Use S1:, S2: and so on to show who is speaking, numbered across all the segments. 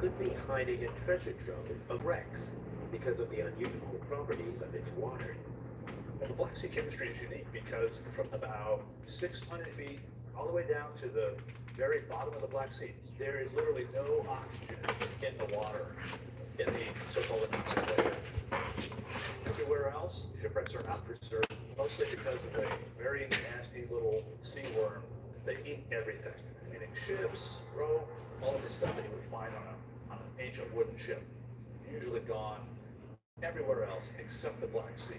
S1: could be hiding a treasure trove of wrecks because of the unusual properties of its water.
S2: The Black Sea chemistry is unique because from about 600 feet all the way down to the very bottom of the Black Sea, there is literally no oxygen in the water in the so-called anoxic layer. Everywhere else, shipwrecks are not preserved, mostly because of a very nasty little sea worm. They eat everything, meaning ships, rope, all of the stuff that you would find on an ancient wooden ship. Usually gone everywhere else except the Black Sea.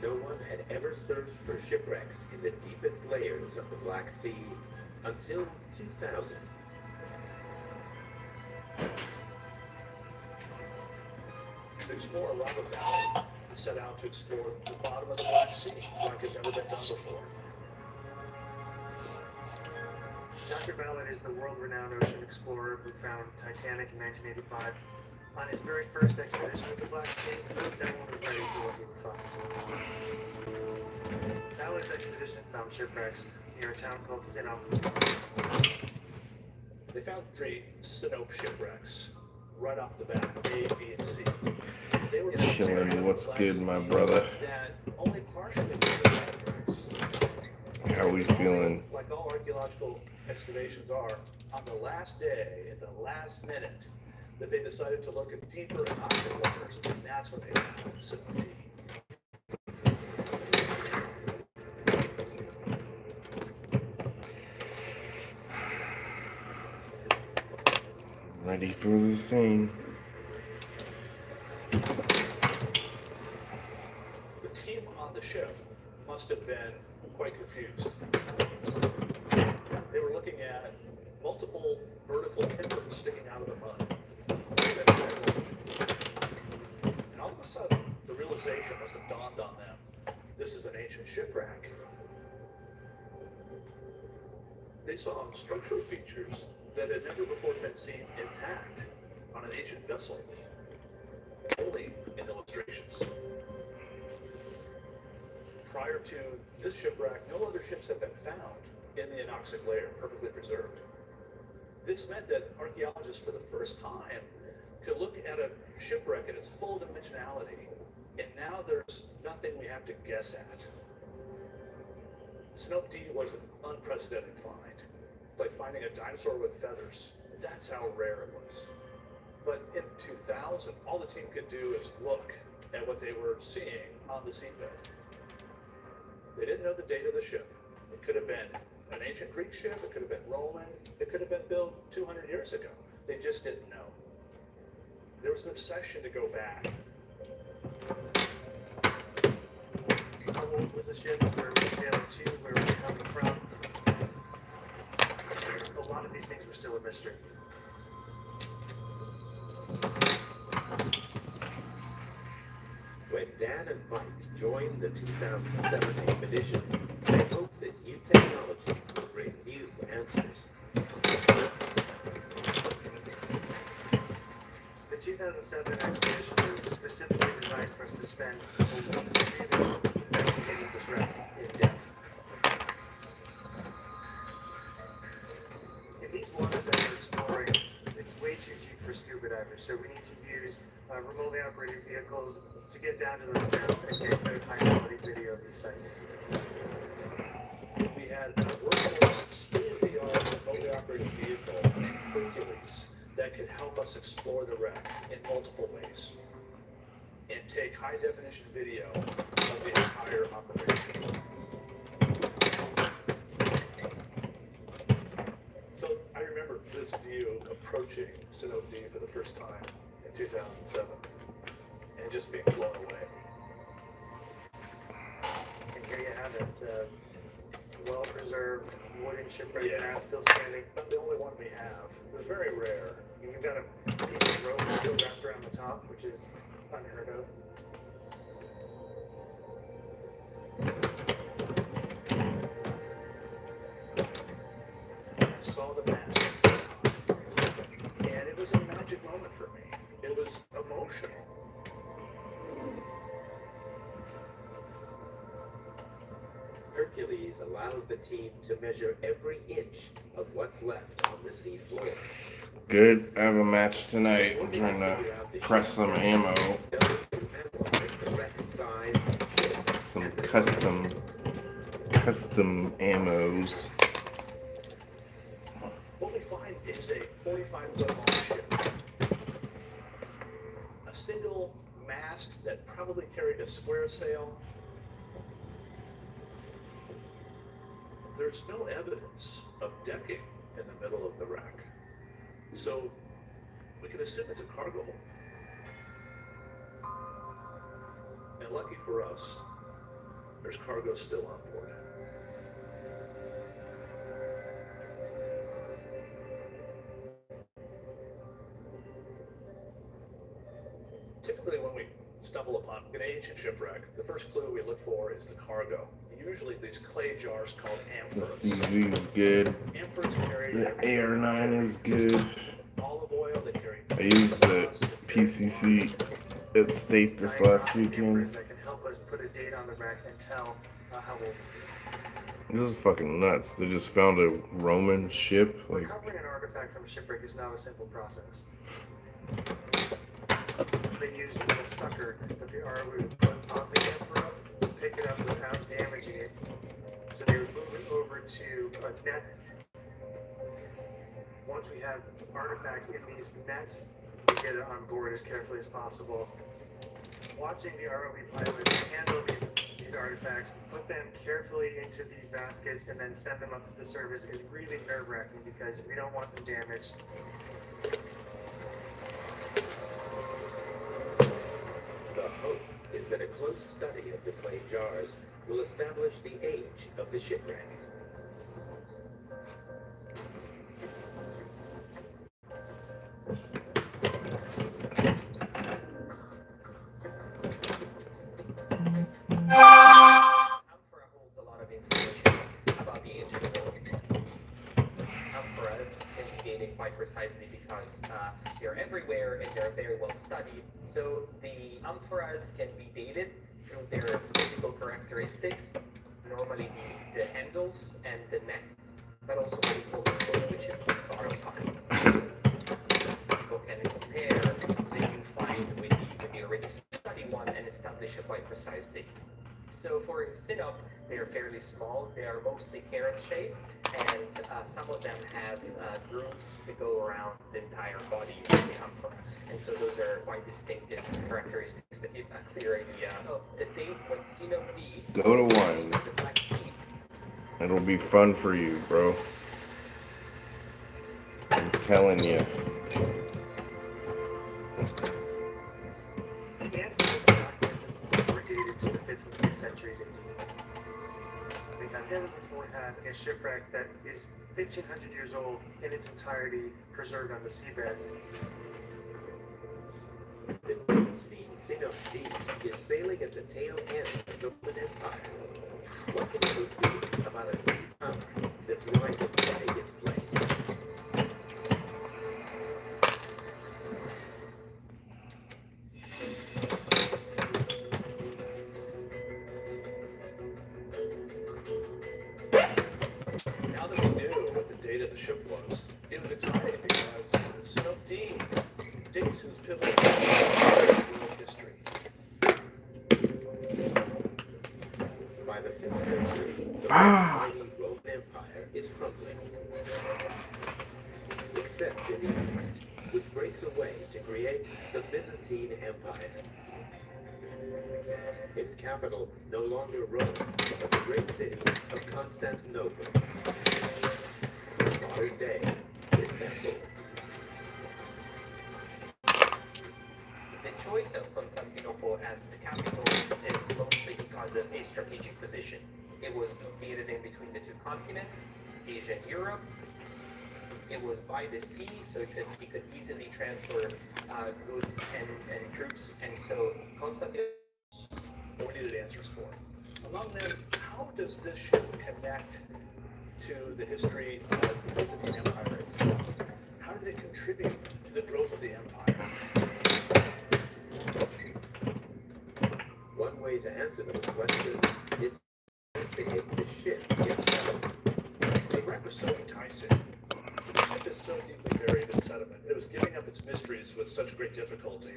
S1: No one had ever searched for shipwrecks in the deepest layers of the Black Sea until 2000.
S2: To explore Lava Valley, we set out to explore the bottom of the Black Sea, like it's never been done before.
S3: Dr. Ballard is the world-renowned ocean explorer who found Titanic in 1985. On his very first expedition to the Black Sea, no one was ready for what he would find. Ballard's expedition found shipwrecks near a town called Sinop.
S2: They found 3 Sinope shipwrecks right off the bat, A, B, and C. They were
S4: Chilling, what's good, my brother?
S2: That only partially covered shipwrecks.
S4: How we feeling?
S2: Like all archaeological excavations are, on the last day, at the last minute, that they decided to look at deeper and higher waters, and that's when they found Sinope.
S4: Ready for the thing.
S2: The team on the ship must have been quite confused. They were looking at multiple vertical timbers sticking out of the mud. And all of a sudden, the realization must have dawned on them. This is an ancient shipwreck. They saw structural features that had never before been seen intact on an ancient vessel, only in illustrations. Prior to this shipwreck, no other ships had been found in the anoxic layer, perfectly preserved. This meant that archaeologists, for the first time, could look at a shipwreck in its full dimensionality, and now there's nothing we have to guess at. Sinope D was an unprecedented find. It's like finding a dinosaur with feathers. That's how rare it was. But in 2000, all the team could do is look at what they were seeing on the seabed. They didn't know the date of the ship. It could have been an ancient Greek ship, it could have been Roman, it could have been built 200 years ago. They just didn't know. There was an obsession to go back.
S3: How old was the ship? Where was it sailing to? Where was it coming from? A lot of these things were still a mystery.
S1: When Dan and Mike joined the 2007 expedition, they hoped that new technology would bring new answers.
S3: The 2007 expedition was specifically designed for us to spend a week investigating this wreck in depth. In these waters that we're exploring, it's way too deep for scuba divers, so we need to use remotely operated vehicles to get down to those depths and get good high-quality video of these sites.
S2: We had a workhorse, state-of-the-art, remotely operated vehicle named Hercules that could help us explore the wreck in multiple ways and take high-definition video of the entire operation. So I remember this view approaching Sinope D for the first time in 2007 and just being blown away.
S3: And here you have it, well-preserved wooden shipwreck now still standing.
S2: Not the only one we have. They're very rare.
S3: You've got a piece of rope still wrapped around the top, which is unheard of.
S2: I saw the mask this time, and it was a magic moment for me. It was emotional.
S1: Hercules allowed allows the team to measure every inch of what's left on the sea floor.
S4: Good. I have a match tonight. I'm trying to press some ammo.
S1: They'll need to analyze the wreck's size, shape,
S4: Some
S1: and
S4: custom ammos.
S2: What we find is a 45-foot long ship. A single mast that probably carried a square sail. There's no evidence of decking in the middle of the wreck. So we can assume it's a cargo hold. And lucky for us, there's cargo still on board. Typically when we stumble upon an ancient shipwreck, the first clue we look for is the cargo. Usually these clay jars called
S4: The
S2: amphoras.
S4: CZ is good.
S2: Amphoras carry
S4: The AR9 is good.
S2: olive oil, they carry
S4: I used the PCC at State this last weekend.
S3: That can help us put a date on the wreck and tell how old.
S4: This is fucking nuts. They just found a Roman ship. Like,
S3: Recovering an artifact from a shipwreck is not a simple process. They use a little sucker that the R would put on the amphora, pick it up without damaging it. So they would move it over to a net. Once we have artifacts in these nets, we get it on board as carefully as possible. Watching the ROV pilots handle these artifacts, put them carefully into these baskets, and then send them up to the surface is really nerve-wracking because we don't want them damaged.
S1: The hope is that a close study of the clay jars will establish the age of the shipwreck.
S5: Amphora holds a lot of information about the ancient world. Amphoras can be dated quite precisely because they're everywhere and they're very well studied. So the amphoras can be dated through their physical characteristics, normally the handles and the neck, but also what we call the hood, which is the bottom part. People can compare the new find with the already studied one and establish a quite precise date. So for Synop, they are fairly small. They are mostly carrot-shaped, and some of them have grooves that go around the entire body of the amphora. And so those are quite distinctive characteristics that give a clear idea of the date when Synop D
S4: go to one.
S5: the Black Sea.
S4: It'll be fun for you, bro. I'm telling you.
S3: The amphoras were dated to the 5th and 6th centuries AD. We have never before had a shipwreck that is 1,500 years old in its entirety preserved on the seabed.
S1: The dates mean Synop D is sailing at the tail end of the Roman Empire. What can you do about a new power that's rising to take its place?
S2: Now that we knew what the date of the ship was, it was exciting because Synop D dates his pivotal moment in world history.
S1: By the 5th century, the mighty Roman Empire is crumbling. Except in the east, which breaks away to create the Byzantine Empire. Its capital no longer Rome, but the great city of Constantinople. Modern day Istanbul.
S5: The choice of Constantinople as the capital is mostly because of a strategic position. It was located in between the two continents, Asia and Europe. It was by the sea, so it could easily transfer goods and troops. And so Constantinople.
S2: What we needed answers for. Among them, how does this ship connect to the history of the Byzantine Empire itself? How did it contribute to the growth of the empire?
S1: One way to answer those questions is to investigate the ship itself.
S2: Sea. The ship is so deeply buried in sediment, it was giving up its mysteries with such great difficulty.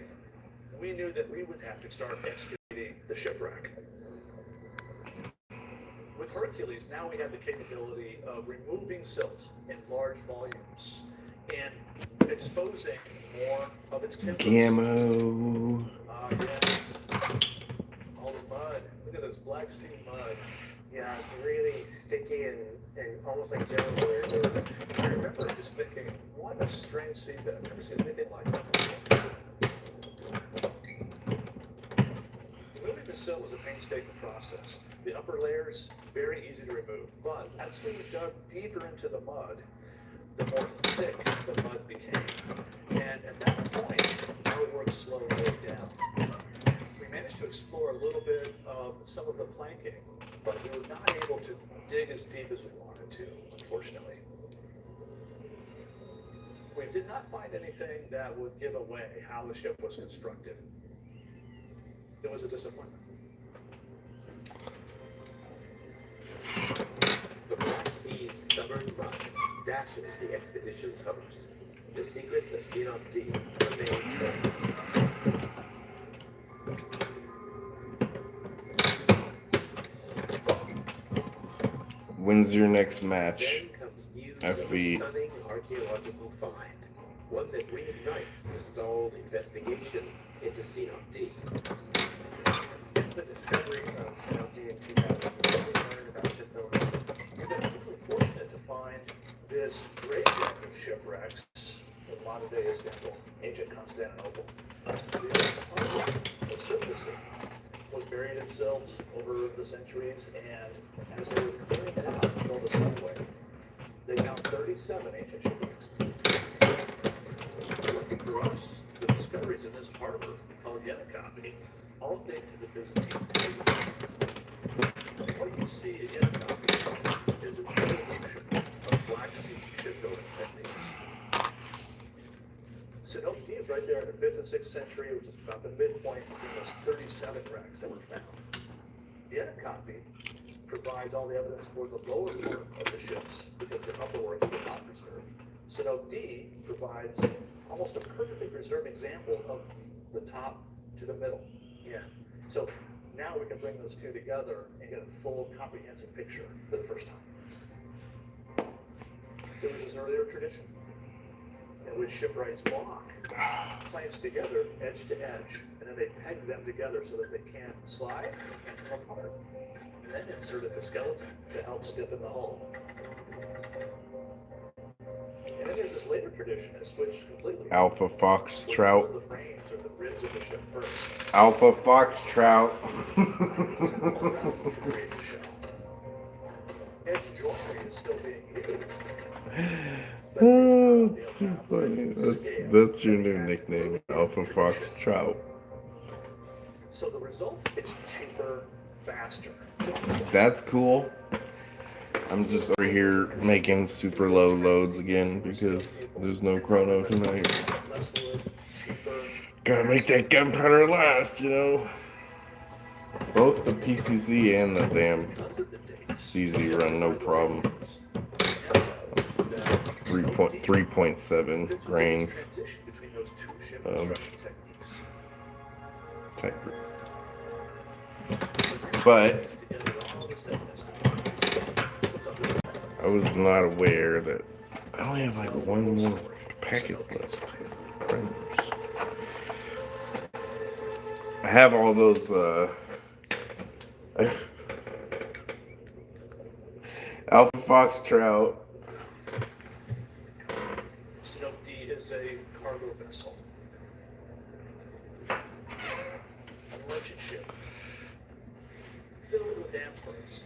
S2: We knew that we would have to start excavating the shipwreck. With Hercules, now we had the capability of removing silt in large volumes and exposing more of its timbers.
S4: Gammo.
S2: Ah, yes. All the mud. Look at this Black Sea mud.
S3: Yeah, it's really sticky and almost like gel.
S2: I remember just thinking, what a strange seabed. I've never seen anything like that before. Removing the silt was a painstaking process. The upper layers, very easy to remove. But as we dug deeper into the mud, the more thick the mud became. And at that point, our work slowed way down. We managed to explore a little bit of some of the planking, but we were not able to dig as deep as we wanted to, unfortunately. We did not find anything that would give away how the ship was constructed. It was a disappointment.
S1: The Black Sea's stubborn mud dashes the expedition's hopes. The secrets of Xenon D remain hidden.
S4: When's your next match?
S1: Then comes news of a
S4: FV.
S1: stunning archaeological find, one that reignites the stalled investigation into Xenon D.
S3: Since the discovery of Xenon in 2000, we learned about shipbuilding.
S2: We've been really fortunate to find this graveyard of shipwrecks in modern-day Istanbul, ancient Constantinople. The artwork of surfacing was buried in silt over the centuries, and as they were clearing it out to build a subway, they found 37 ancient shipwrecks. Lucky for us, the discoveries in this harbor, called Yenikapı, all date to the Byzantine period. What you see in Yenikapı is an evolution of Black Sea shipbuilding techniques. Sinope is right there in the 5th and 6th century, which is about the midpoint between those 37 wrecks that were found. The Yenikapı provides all the evidence for the lower work of the ships because the upper works were not preserved. Sinope D provides almost a perfectly preserved example of the top to the middle. Yeah. So now we can bring those two together and get a full comprehensive picture for the first time. There was this earlier tradition in which shipwrights block planks together edge to edge, and then they peg them together so that they can't slide and come apart. And then inserted the skeleton to help stiffen the hull. And then there's this later tradition that switched completely.
S4: Alpha Fox
S2: Where
S4: Trout.
S2: the frames or the ribs of the ship first.
S4: Alpha Fox Trout.
S2: Edge joinery is still being used.
S4: Oh, it's too funny. That's your new nickname, Alpha Fox Trout.
S2: So the result is cheaper, faster.
S4: That's cool. I'm just over here making super low loads again because there's no chrono tonight.
S2: Less wood, cheaper.
S4: Gotta make that gunpowder last, you know. Both the PCC and the damn CZ run no problem. 3.7 grains of type. But I was not aware that I only have like one more packet left. I have all those Alpha Fox Trout.
S2: Sinope D is a cargo vessel. A merchant ship filled with amphibians.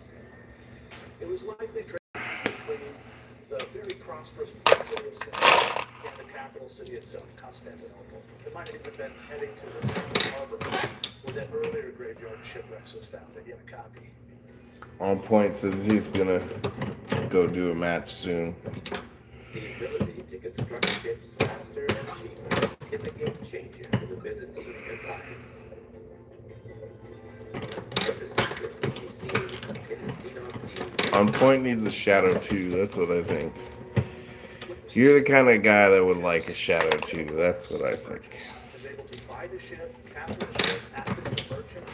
S2: It was likely traveling between the very prosperous port city of Istanbul and the capital city itself, Constantinople. It might have even been heading to the same harbor where that earlier graveyard of shipwrecks was found at Yenikapı.
S4: On Point says he's gonna go do a match soon.
S1: The ability to construct ships faster and cheaper is a game changer for the Byzantine Empire. But the secret can be seen in the Xenon D.
S4: On Point needs a shadow too. That's what I think. You're the kind of guy that would like a shadow too. That's what I think.
S2: Is able to buy the ship, capture the ship, act as a merchant,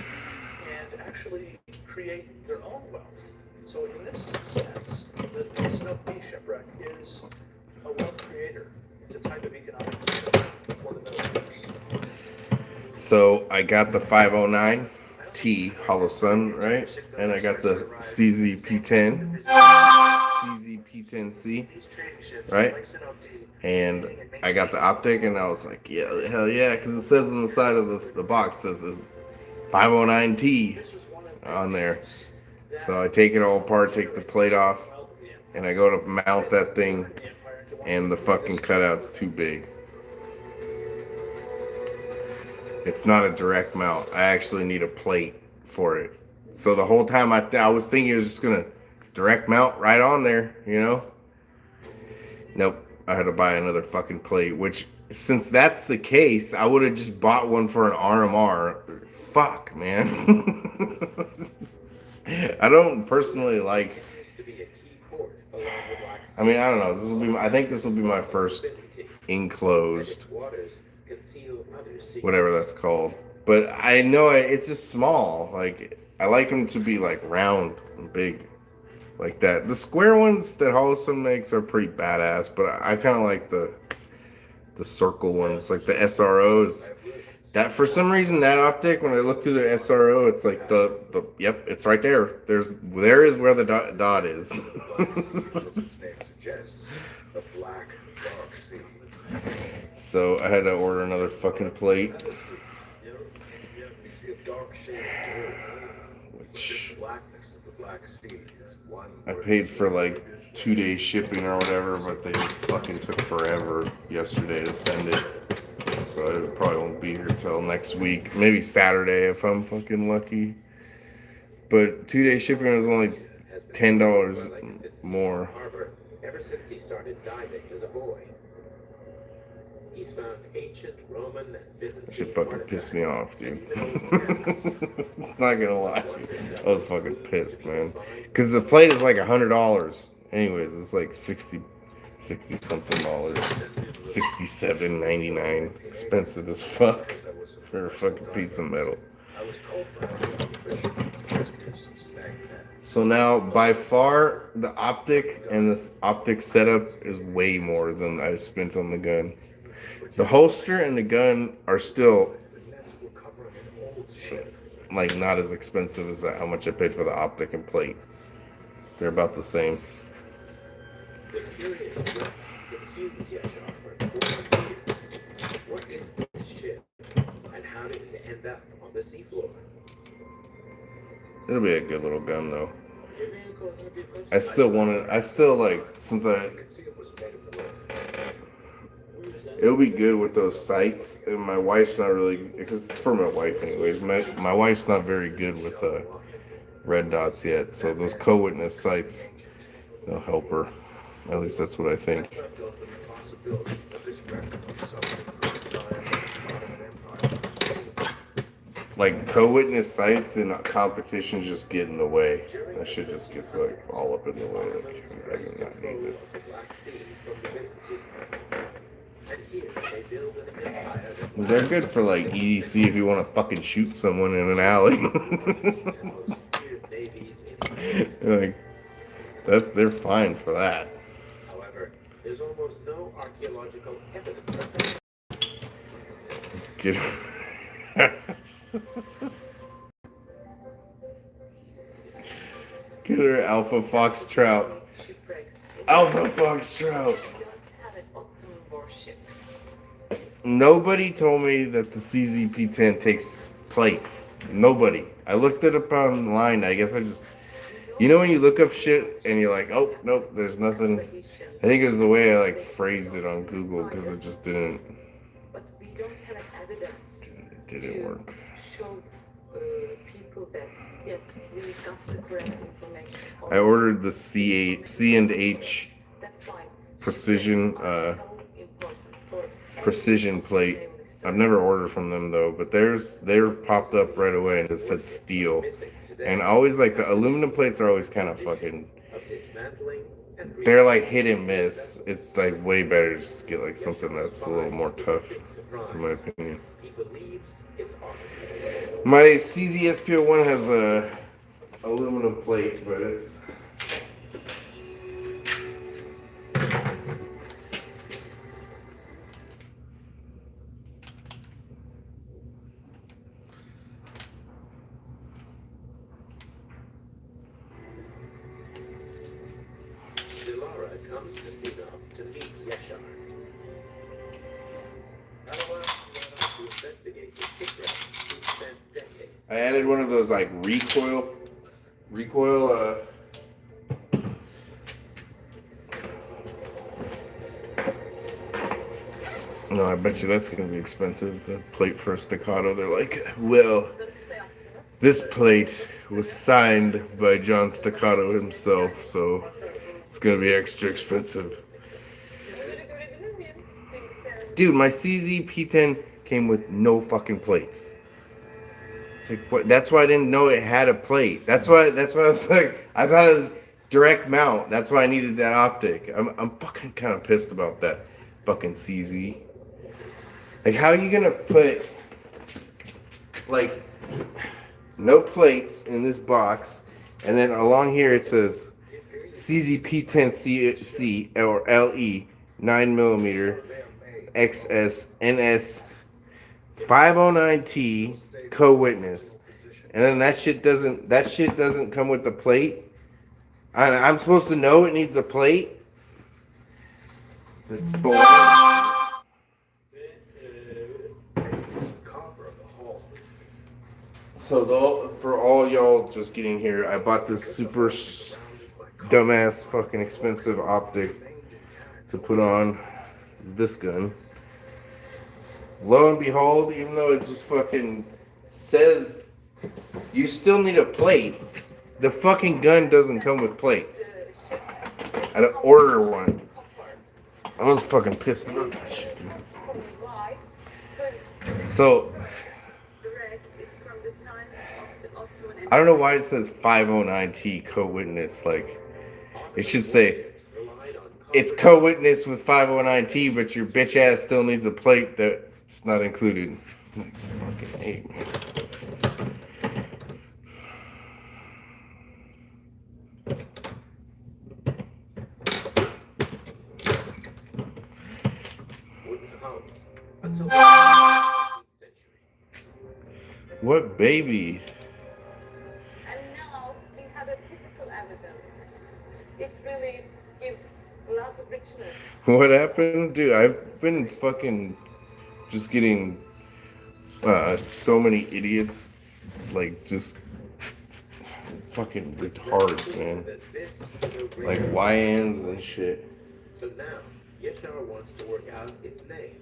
S2: and actually create their own wealth. So in this sense, the Snow-Pea shipwreck is a wealth creator. It's a type of economic development for the Middle East.
S4: So I got the 509T Hollow Sun, right? And I got the CZP10, CZP10C,
S3: These trading ships,
S4: right?
S3: like Sinope,
S4: And I got the optic, and I was like, yeah, hell yeah, because it says on the side of the box, says 509T on there. So I take it all apart, take the plate off, and I go to mount that thing, and the fucking cutout's too big. It's not a direct mount. I actually need a plate for it. So the whole time I was thinking it was just gonna direct mount right on there, you know? Nope. I had to buy another fucking plate, which, since that's the case, I would have just bought one for an RMR. Fuck, man. I don't personally like. I mean, I don't know. This will be. I think this will be my first enclosed, whatever that's called. But I know it's just small. Like, I like them to be like round and big, like that. The square ones that Hollosun makes are pretty badass, but I kind of like the circle ones, like the SROs. That, for some reason, that optic, when I look through the SRO, it's like the yep, it's right there. There is where the dot is. So I had to order another fucking plate. Which I paid for like 2 days shipping or whatever, but they fucking took forever yesterday to send it. So it probably won't be here till next week. Maybe Saturday if I'm fucking lucky. But 2 day shipping was only $10 more.
S1: Ever since he started diving as a boy. He's found ancient Roman and Byzantine.
S4: That shit fucking pissed me off, dude. Not gonna lie. I was fucking pissed, man. Because the plate is like $100. Anyways, it's like 60 something dollars. $67.99. Expensive as fuck for a fucking piece of metal. So now, by far, the optic and this optic setup is way more than I spent on the gun. The holster and the gun are still like not as expensive as how much I paid for the optic and plate. They're about the same.
S1: The curious consumes Yasha for 4 years. What is this ship, and how did it end up on the seafloor?
S4: It'll be a good little gun though. I still want it. I still like, since it'll be good with those sights, and my wife's not really, because it's for my wife anyways. My wife's not very good with red dots yet, so those co-witness sights, they'll help her. At least that's what I think. Like, co-witness sights in competitions just get in the way. That shit just gets like all up in the way. Like, I do not need this. They're good for like EDC if you want to fucking shoot someone in an alley. Like, they're fine for that.
S1: However, there's almost no archaeological evidence of that.
S4: Get Get her Alpha Foxtrout. Alpha Foxtrout. Nobody told me that the CZP10 takes plates. Nobody. I looked it up online. I guess I just... You know when you look up shit and you're like, oh, nope, there's nothing. I think it was the way I like phrased it on Google because it just didn't... It didn't work. I ordered the C&H precision plate. I've never ordered from them though, but they're popped up right away and it said steel. And I always like the aluminum plates are always kind of fucking they're like hit and miss. It's like way better just to get like something that's a little more tough, in my opinion.
S1: He believes it's art.
S4: My CZSPO1 has a aluminum plate, but it's
S1: Dilara comes to Sinop to meet Yashar. To investigate the shipwreck who spent decades.
S4: I added one of those like recoil. No, I bet you that's gonna be expensive. The plate for a staccato. They're like, well, this plate was signed by John Staccato himself, so it's gonna be extra expensive. Dude, my CZ P10 came with no fucking plates. It's like, what? That's why I didn't know it had a plate. That's why I was like, I thought it was direct mount. That's why I needed that optic. I'm fucking kind of pissed about that fucking CZ. Like, how are you gonna put like no plates in this box, and then along here it says CZP10C or LE 9mm XS NS 509T co-witness, and then that shit doesn't come with the plate. I'm supposed to know it needs a plate. That's bullshit. So for all y'all just getting here, I bought this super dumbass fucking expensive optic to put on this gun. Lo and behold, even though it just fucking says you still need a plate, the fucking gun doesn't come with plates. I had to order one. I was fucking pissed about that shit. So I don't know why it says 509T co-witness. Like, it should say it's co-witness with 509T, but your bitch ass still needs a plate that's not included. Like, fucking hate, man.
S1: Wooden homes until the 19th century.
S4: What baby?
S6: And now we have a physical evidence. It really gives a lot of richness.
S4: What happened? Dude, I've been fucking just getting so many idiots, like, just fucking retards, man.
S1: That this is a great
S4: Like YNs and shit.
S1: So now, Yashar wants to work out its name.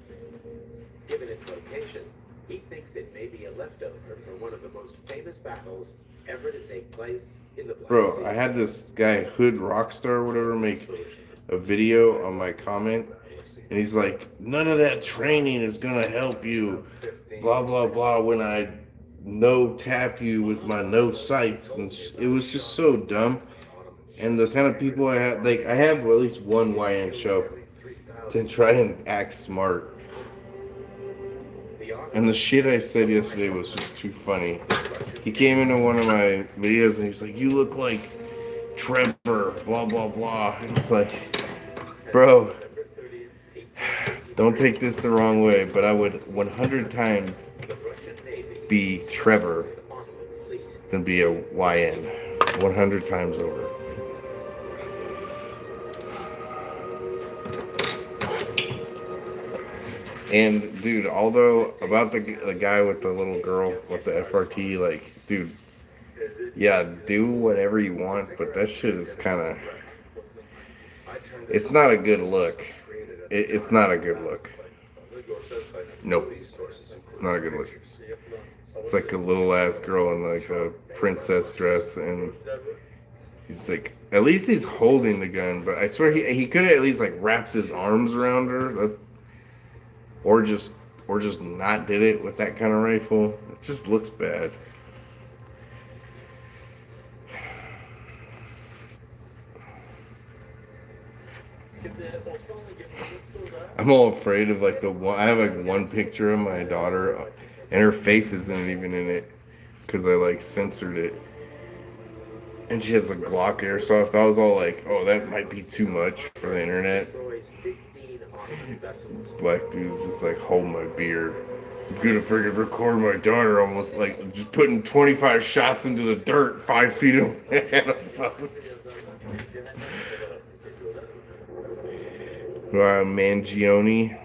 S1: Given its location, he thinks it may be a leftover for one of the most famous battles ever to take place in the Black Sea.
S4: Bro, I had this guy, Hood Rockstar or whatever, make a video on my comment, and he's like, none of that training is gonna help you, blah, blah, blah, when I no tap you with my no sights, and it was just so dumb. And the kind of people I had, like, I have at least one YN show to try and act smart. And the shit I said yesterday was just too funny. He came into one of my videos and he's like, you look like Trevor, blah, blah, blah. And it's like, bro, don't take this the wrong way, but I would 100 times be Trevor than be a YN. 100 times over. And dude, although about the guy with the little girl with the FRT, like, dude, yeah, do whatever you want, but that shit is kind of, it's not a good look. It's not a good look. Nope, it's not a good look. It's like a little ass girl in like a princess dress, and he's like, at least he's holding the gun, but I swear he could have at least like wrapped his arms around her. Or just not did it with that kind of rifle. It just looks bad. I'm all afraid of like the one. I have like one picture of my daughter, and her face isn't even in it because I like censored it. And she has a Glock airsoft. I was all like, "Oh, that might be too much for the internet."
S1: Destroys 15 armored vessels.
S4: Black dude's just like, "Hold my beer. I'm gonna freaking record my daughter almost like just putting 25 shots into the dirt 5 feet ahead of us." Mangione.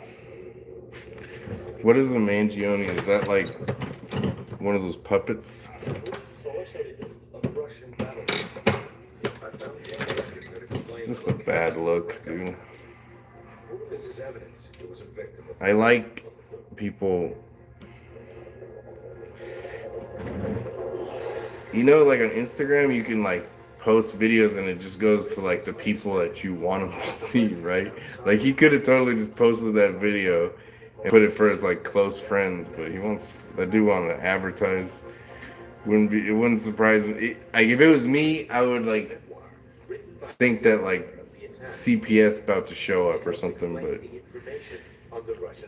S4: What is a Mangione? Is that like one of those puppets? It's just a bad look, dude.
S7: This is evidence. It was a victim of
S4: I like people. You know, like on Instagram, you can like post videos and it just goes to like the people that you want them to see, right? Like he could have totally just posted that video and put it for his like close friends, but he wants that dude want to advertise. It wouldn't surprise me. Like if it was me, I would like think that like CPS about to show up or something, but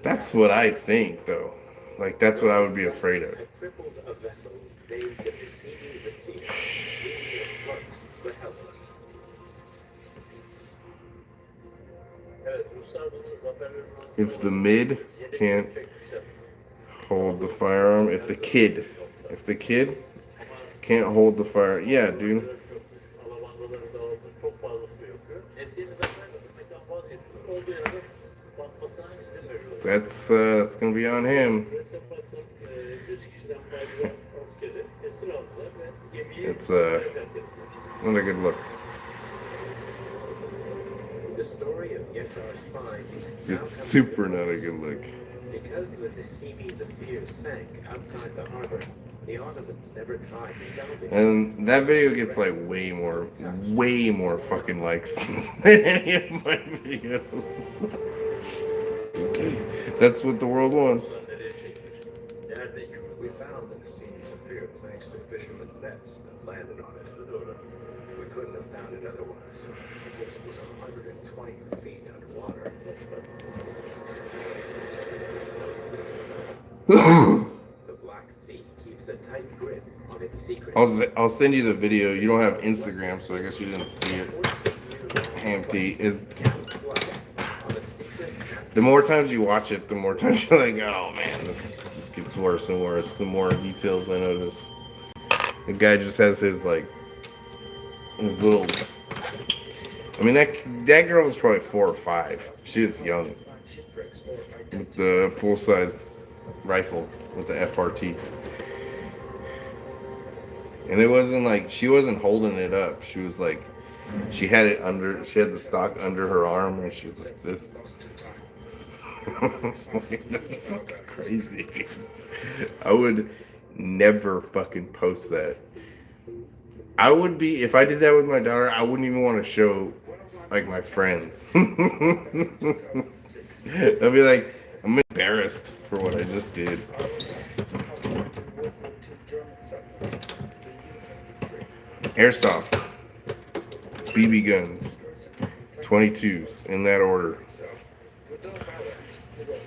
S4: that's what I think though. Like that's what I would be afraid of.
S1: Crippled a vessel named the Seas of Fear, leaving it afloat but helpless.
S4: If the mid can't hold the firearm, if the kid can't hold the fire, yeah, dude. That's gonna be on him. It's not a good look.
S1: The story of Yeshar's find is
S4: It's super not a good look.
S1: because the Seas of Fear sank outside the harbor. The Ottomans never tried to salvage it.
S4: And that video gets like way more fucking likes than any of my videos. That's what the world wants.
S7: We found the Seas of Fear thanks to fishermen's nets that landed on it. We couldn't have found it otherwise, since it was 120 feet underwater.
S1: The Black Sea keeps a tight grip on its secret.
S4: I'll send you the video. You don't have Instagram, so I guess you didn't see it. Hampty. It's the more times you watch it, the more times you're like, oh man, this gets worse and worse. The more details I notice. The guy just has his like his little. I mean that girl was probably 4 or 5. She was young. With the full size rifle with the FRT. And it wasn't like she wasn't holding it up. She was like she had the stock under her arm and she was like this. That's fucking crazy, dude. I would never fucking post that. I would be if I did that with my daughter, I wouldn't even want to show like my friends. I'd be like, I'm embarrassed for what I just did. Airsoft, BB guns, 22s in that order.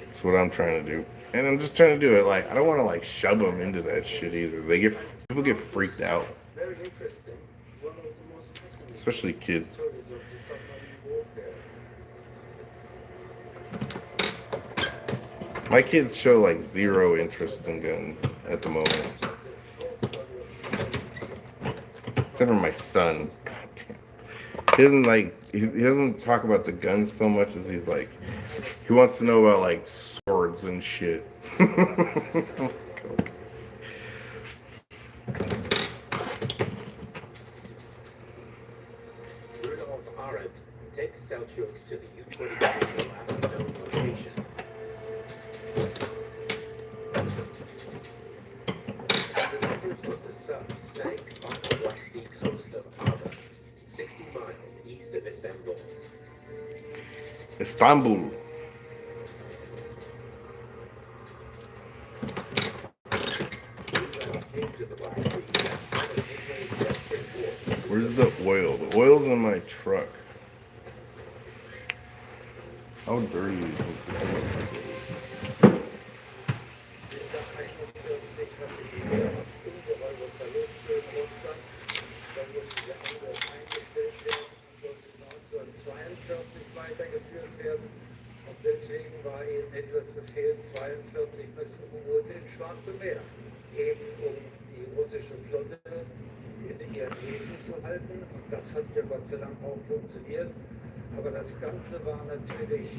S4: That's what I'm trying to do, and I'm just trying to do it like I don't want to like shove them into that shit either. People get freaked out, especially kids. My kids show like zero interest in guns at the moment. Except for my son. God damn. He doesn't talk about the guns so much as he's like he wants to know about like swords and shit.
S1: Rudolf Arendt takes Selchuk to the U-22 last known location. The numbers of the sub sank off the Black Sea coast of Ava, 60 miles east of Istanbul.
S4: Istanbul.
S1: Rudolf came to the Black Sea after Hitler's desperate war.
S4: Where's the oil? The oil's in my truck. How dirty do you think the oil is?
S8: weitergeführt werden. Und deswegen war eben etwas Befehl 42 bis U-Boote ins Schwarze Meer, eben um die russische Flotte in ihren Häfen zu halten. Und das hat ja Gott sei Dank auch funktioniert. Aber das Ganze war natürlich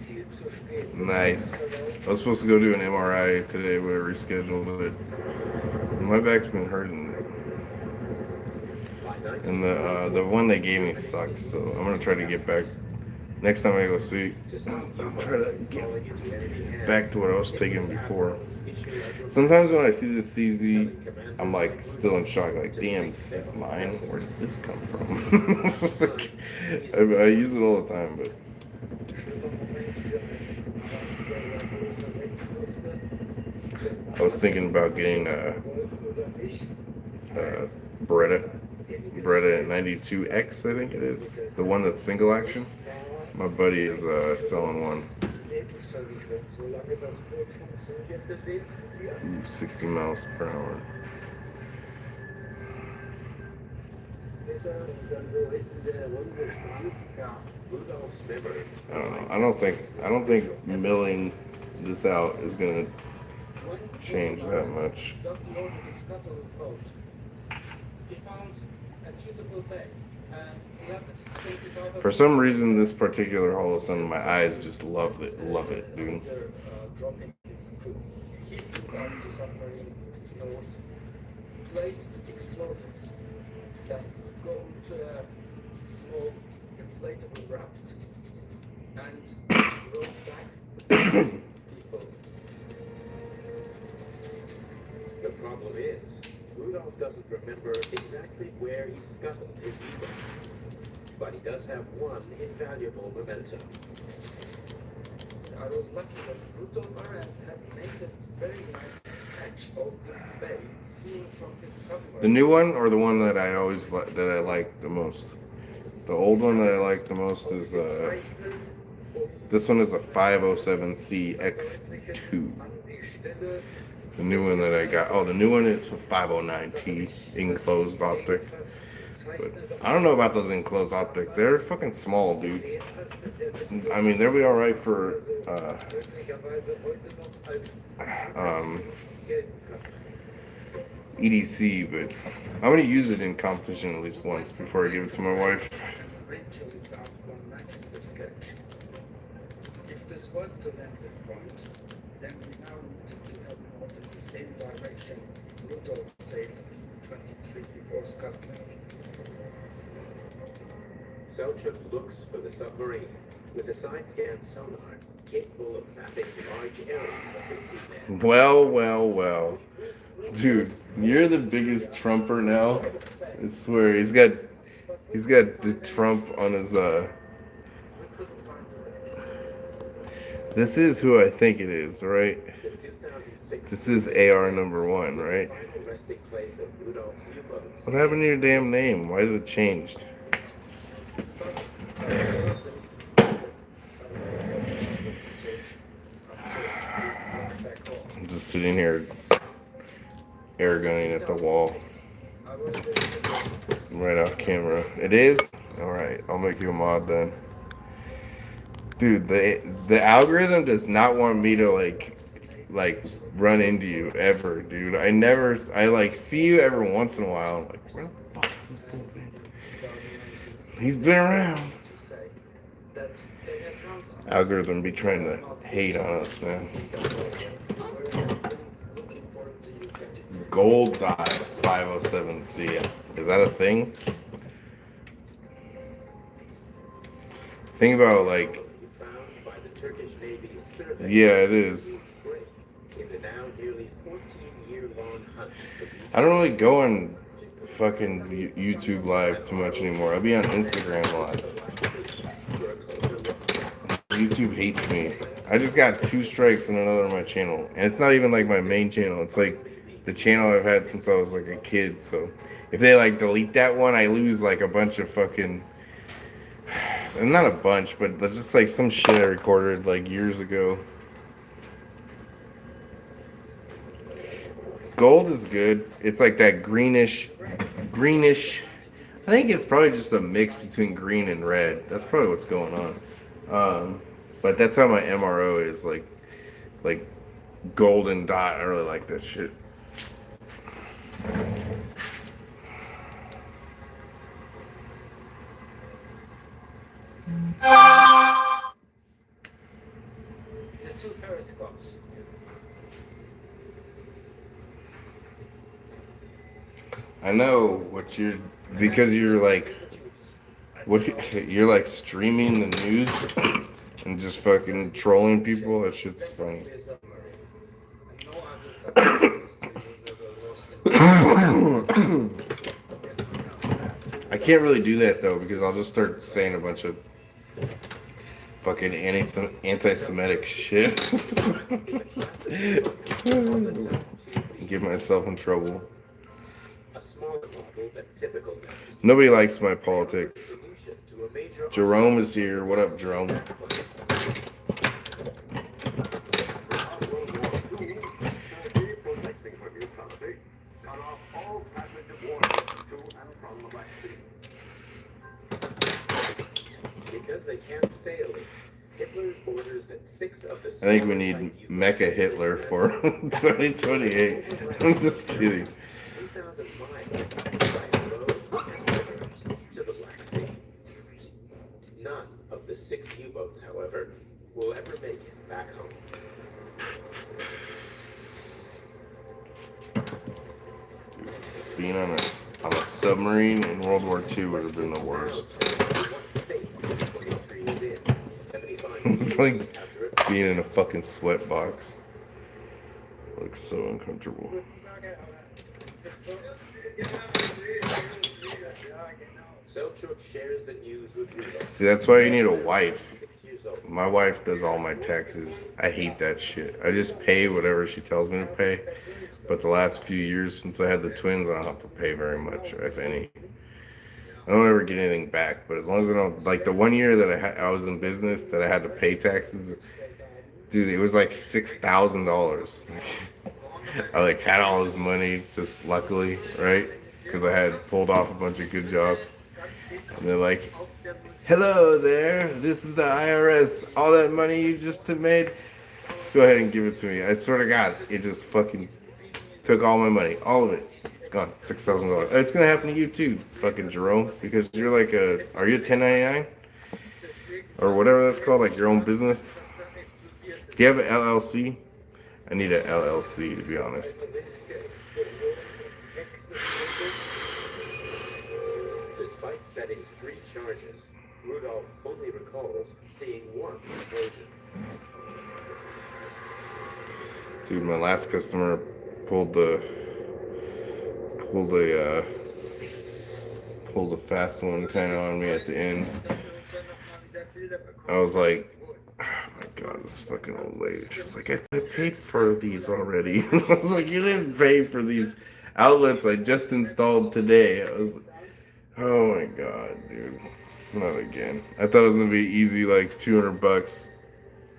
S8: viel zu spät.
S4: Nice. I was supposed to go do an MRI today, but I rescheduled it. My back's been hurting. And the one they gave me sucks, so I'm gonna try to get back. Next time I go see, I'll try to get back to what I was taking before. Sometimes when I see this CZ, I'm like still in shock. Like, damn, this is mine. Where did this come from? I use it all the time, but I was thinking about getting Beretta 92X, I think it is, the one that's single action. My buddy is selling one. 60 miles per hour. I don't know. I don't think milling this out is gonna change that much. For some reason, this particular Holosun, my eyes just love it, dude.
S8: He took out the submarine north, placed explosives that go to a small inflatable raft and rode back people.
S1: The problem is, Rudolph doesn't remember exactly where he scuttled his ego. But he does have one invaluable memento.
S8: I was lucky that Rudolph Arendt had made a very nice sketch of the bay seen from his submarine.
S4: The new one or the one that I always that I like the most? The old one that I like the most is this one is a 507C X2. The new one that I got, the new one is for 509T enclosed optic. But I don't know about those enclosed optic. They're fucking small, dude. I mean, they'll be all right for EDC, but I'm gonna use it in competition at least once before I give it to my wife.
S8: Eventually found one matching the sketch. If this was the landing point, then we now need to head north in the same direction Rudolph sailed the 23 before scuttling.
S1: Selchuk looks for the submarine with a side-scan sonar capable of mapping large areas of the seabed.
S4: Well. Dude, you're the biggest Trumper now. I swear, he's got the Trump on his This is who I think it is, right? This is AR number 1, right? What happened to your damn name? Why is it changed? I'm just sitting here air gunning at the wall right off camera. It is? Alright, I'll make you a mod then. Dude, the algorithm does not want me to like run into you ever, dude. I like see you every once in a while. I'm like, where the fuck is this bull been? He's been around. Algorithm be trying to hate on us, man. Gold dot 507C. Is that a thing? Think about like. Yeah, it is. I don't really go on fucking YouTube Live too much anymore. I'll be on Instagram Live. YouTube hates me. I just got 2 strikes on another of my channel. And it's not even like my main channel. It's like the channel I've had since I was like a kid. So if they like delete that one, I lose like a bunch of fucking And not a bunch, but that's just like some shit I recorded like years ago. Gold is good. It's like that greenish. I think it's probably just a mix between green and red. That's probably what's going on. But that's how my MRO is like golden dot. I really like that shit.
S5: The two periscopes.
S4: I know what you're because you're like you're like streaming the news and just fucking trolling people. That shit's funny. I can't really do that though because I'll just start saying a bunch of fucking anti-Semitic shit. Get myself in trouble.
S1: A smaller model than typical nest.
S4: Nobody likes my politics.
S1: Solution to a major
S4: Jerome is here. What up, Jerome?
S7: Protecting her new country, cut off all passage of water to and from the Black Sea.
S1: Because they can't sail it, Hitler orders that 6 of the
S4: I think we need Mecha Hitler for 2028. I'm just kidding.
S1: 3,000 miles by road and river to the Black Sea. None of the 6 U-boats, however, will ever make it back home.
S4: Being on a submarine in World War II would have been the worst. It's like being in a fucking sweat box. Looks so uncomfortable.
S1: Selchuk shares the news with Rudolph.
S4: See, that's why you need a wife.
S1: 6 years old.
S4: My wife does all my taxes. I hate that shit. I just pay whatever she tells me to pay. But the last few years since I had the twins, I don't have to pay very much, if any. I don't ever get anything back. But as long as I don't, like the 1 year that I was in business that I had to pay taxes, dude, it was like $6,000. I like had all this money, just luckily, right? Because I had pulled off a bunch of good jobs. And they're like, hello there, this is the IRS. All that money you just made, go ahead and give it to me. I swear to God, it just fucking took all my money. All of it. It's gone. $6,000. It's going to happen to you too, fucking Jerome. Because you're like are you a 1099? Or whatever that's called, like your own business? Do you have an LLC? I need an LLC, to be honest.
S1: Despite setting 3 charges, Rudolph only recalls seeing one explosion.
S4: Dude, my last customer pulled a fast one kind of on me at the end. I was like, oh my God, this fucking old lady. She's like, I paid for these already. I was like, you didn't pay for these outlets I just installed today. I was like, oh my God, dude. Not again. I thought it was gonna be easy, like $200.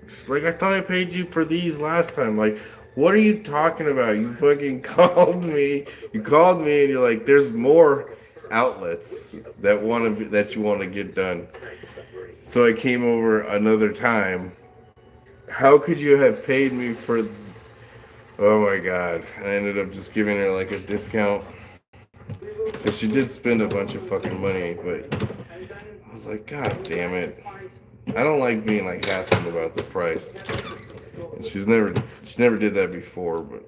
S4: She's like, I thought I paid you for these last time. Like, what are you talking about? You fucking called me. You called me and you're like, there's more outlets that you want to get done. So I came over another time. How could you have paid me for? Oh my God! I ended up just giving her like a discount. But she did spend a bunch of fucking money. But I was like, God damn it! I don't like being like hassled about the price. And she never did that before. But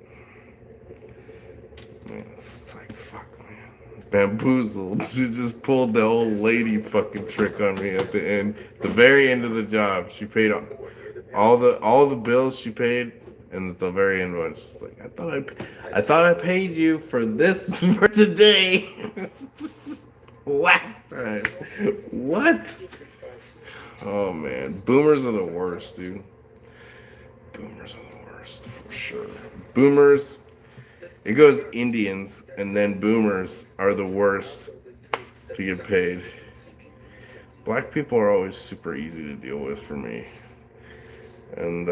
S4: man, it's like fuck, man. Bamboozled. She just pulled the old lady fucking trick on me at the end. The very end of the job, she paid all the bills she paid, and at the very end one, she's like, I thought I paid you for this for today. Last time. What? Oh man, boomers are the worst, dude. Boomers are the worst for sure. Boomers. It goes Indians, and then boomers are the worst to get paid. Black people are always super easy to deal with for me. And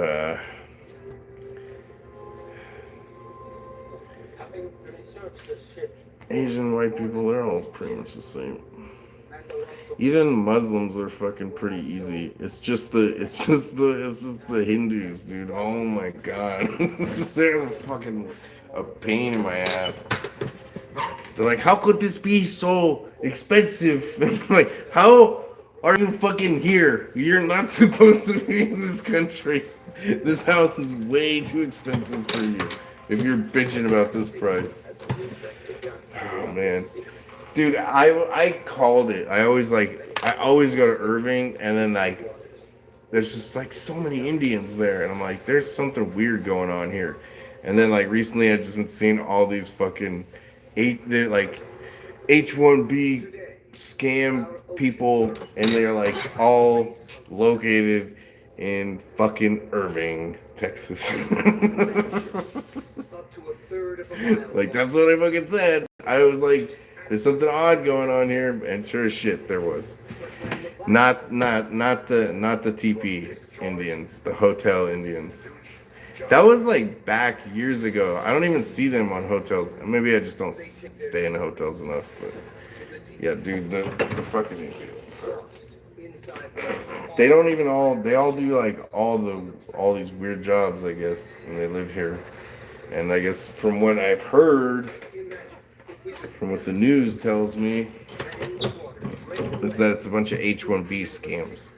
S9: Having researched the ship,
S4: Asian white people, they're all pretty much the same. Even Muslims are fucking pretty easy. It's just the Hindus, dude. Oh my god. They're fucking a pain in my ass. They're like, how could this be so expensive? Like, how are you fucking here? You're not supposed to be in this country. This house is way too expensive for you if you're bitching about this price. Oh man. Dude, I called it. I always go to Irving and then like there's just like so many Indians there and I'm like there's something weird going on here. And then like recently I just been seeing all these fucking they're like H1B scam people and they're like all located in fucking Irving, Texas. Like that's what I fucking said. I was like, there's something odd going on here, and sure as shit there was. Not the TP Indians, the hotel Indians. That was like back years ago. I don't even see them on hotels. Maybe I just don't stay in hotels enough. But yeah, dude, the fucking Indians. They don't even all. They all do like all these weird jobs, I guess, and they live here. And I guess from what I've heard, from what the news tells me, is that it's a bunch of H1B scams.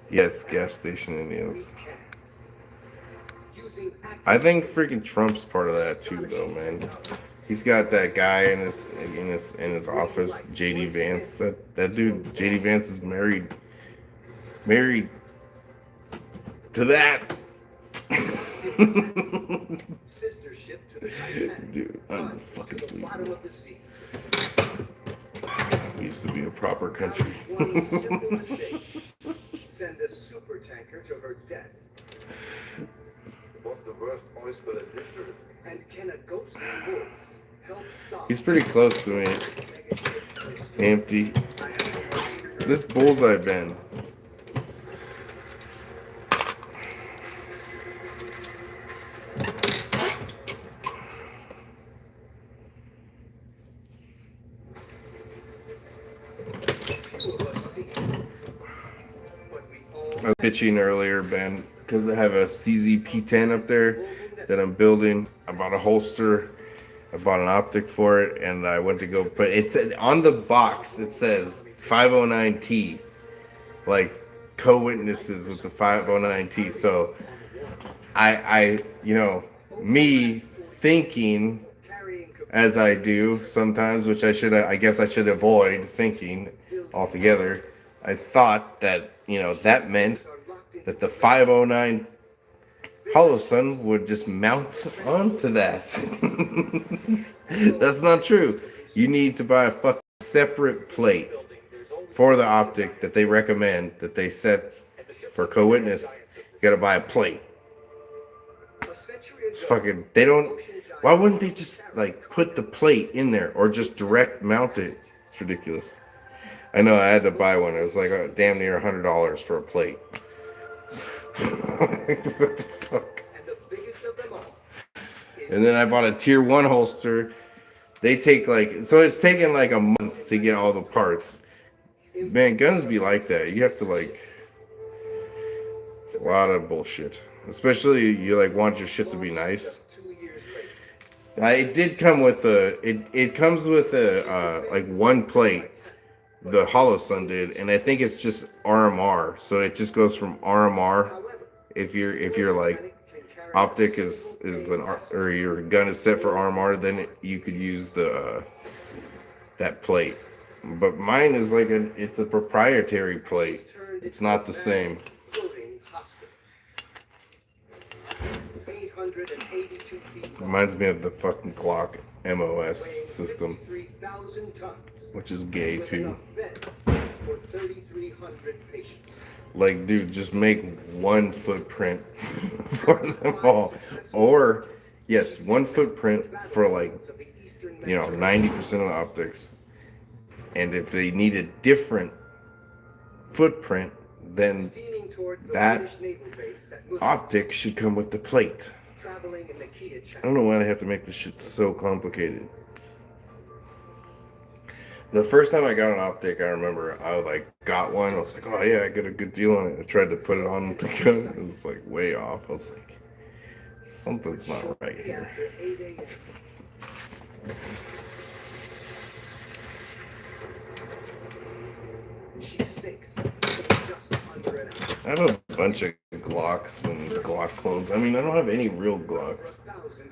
S4: Yes, gas station Indians. I think freaking Trump's part of that too, though, man. He's got that guy in his office, JD Vance. That dude, JD Vance, is married to that. Dude, unfucking we used to be a proper country.
S7: Send a super tanker to her death. What's the worst oil in history? And can a ghostly voice help solve?
S4: He's pretty close to me. Empty. This bullseye Ben. I was pitching earlier, Ben, because I have a CZ-P10 up there that I'm building. I bought a holster, I bought an optic for it, and I went to go put it's on the box. It says 509T, like co-witnesses with the 509T. So I me thinking as I do sometimes, which I guess I should avoid thinking altogether. I thought that, that meant that the 509 Holosun would just mount onto that. That's not true. You need to buy a fucking separate plate for the optic that they recommend, that they set for co-witness. You gotta buy a plate. It's fucking, why wouldn't they just like put the plate in there or just direct mount it? It's ridiculous. I know I had to buy one. It was like damn near $100 for a plate. What the fuck? And then I bought a tier 1 holster. They take it's taking like a month to get all the parts. Man, guns be like that. You have to it's a lot of bullshit. Especially you want your shit to be nice. It did come with it comes with a one plate. The Holosun did, and I think it's just RMR, so it just goes from RMR. If your optic is or your gun is set for RMR, then you could use that plate. But mine is it's a proprietary plate. It's not the same. Reminds me of the fucking Glock MOS system, which is gay too. Dude, just make one footprint for them all. Or, yes, one footprint for 90% of the optics. And if they need a different footprint, then
S7: Steaming towards the
S4: that
S7: British naval base at Mudros,
S4: optic should come with the plate.
S7: traveling in the Kia
S4: I
S7: channel.
S4: don't know why they have to make this shit so complicated. The first time I got an optic, I remember I like got one. I was like, oh yeah, I got a good deal on it. I tried to put it on the gun. It was like way off. I was like, something's not right here.
S7: After 8 a.m. She sinks just under an hour.
S4: I have a bunch of Glocks and Glock clones. I mean, I don't have any real Glocks.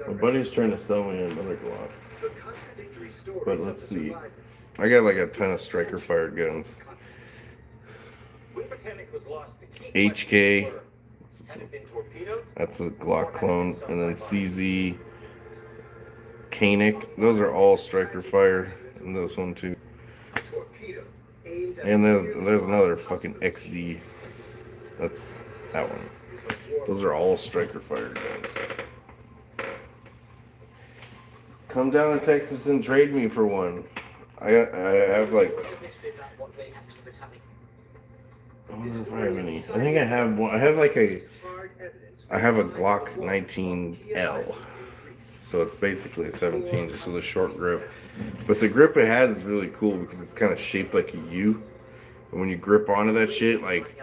S4: My buddy's trying to sell me another Glock.
S7: The contradictory stories
S4: But
S7: of
S4: let's
S7: the
S4: see.
S7: survivors.
S4: I got like a ton of striker fired guns.
S2: When Britannic was lost, the key
S4: HK.
S2: questions were, had it been torpedoed?
S4: That's a Glock clone. And then CZ. Koenig. Those are all striker fired. And those one too.
S7: A torpedo aimed at
S4: And there's another fucking XD. That's that one. Those are all striker fired guns. Come down to Texas and trade me for one. I have like,
S5: What's the mystery about what really happened to Britannic?
S4: I wonder if I have any. I think I have one. I have like a Glock 19L. So it's basically a 17 just with a short grip. But the grip it has is really cool because it's kind of shaped like a U. And when you grip onto that shit, like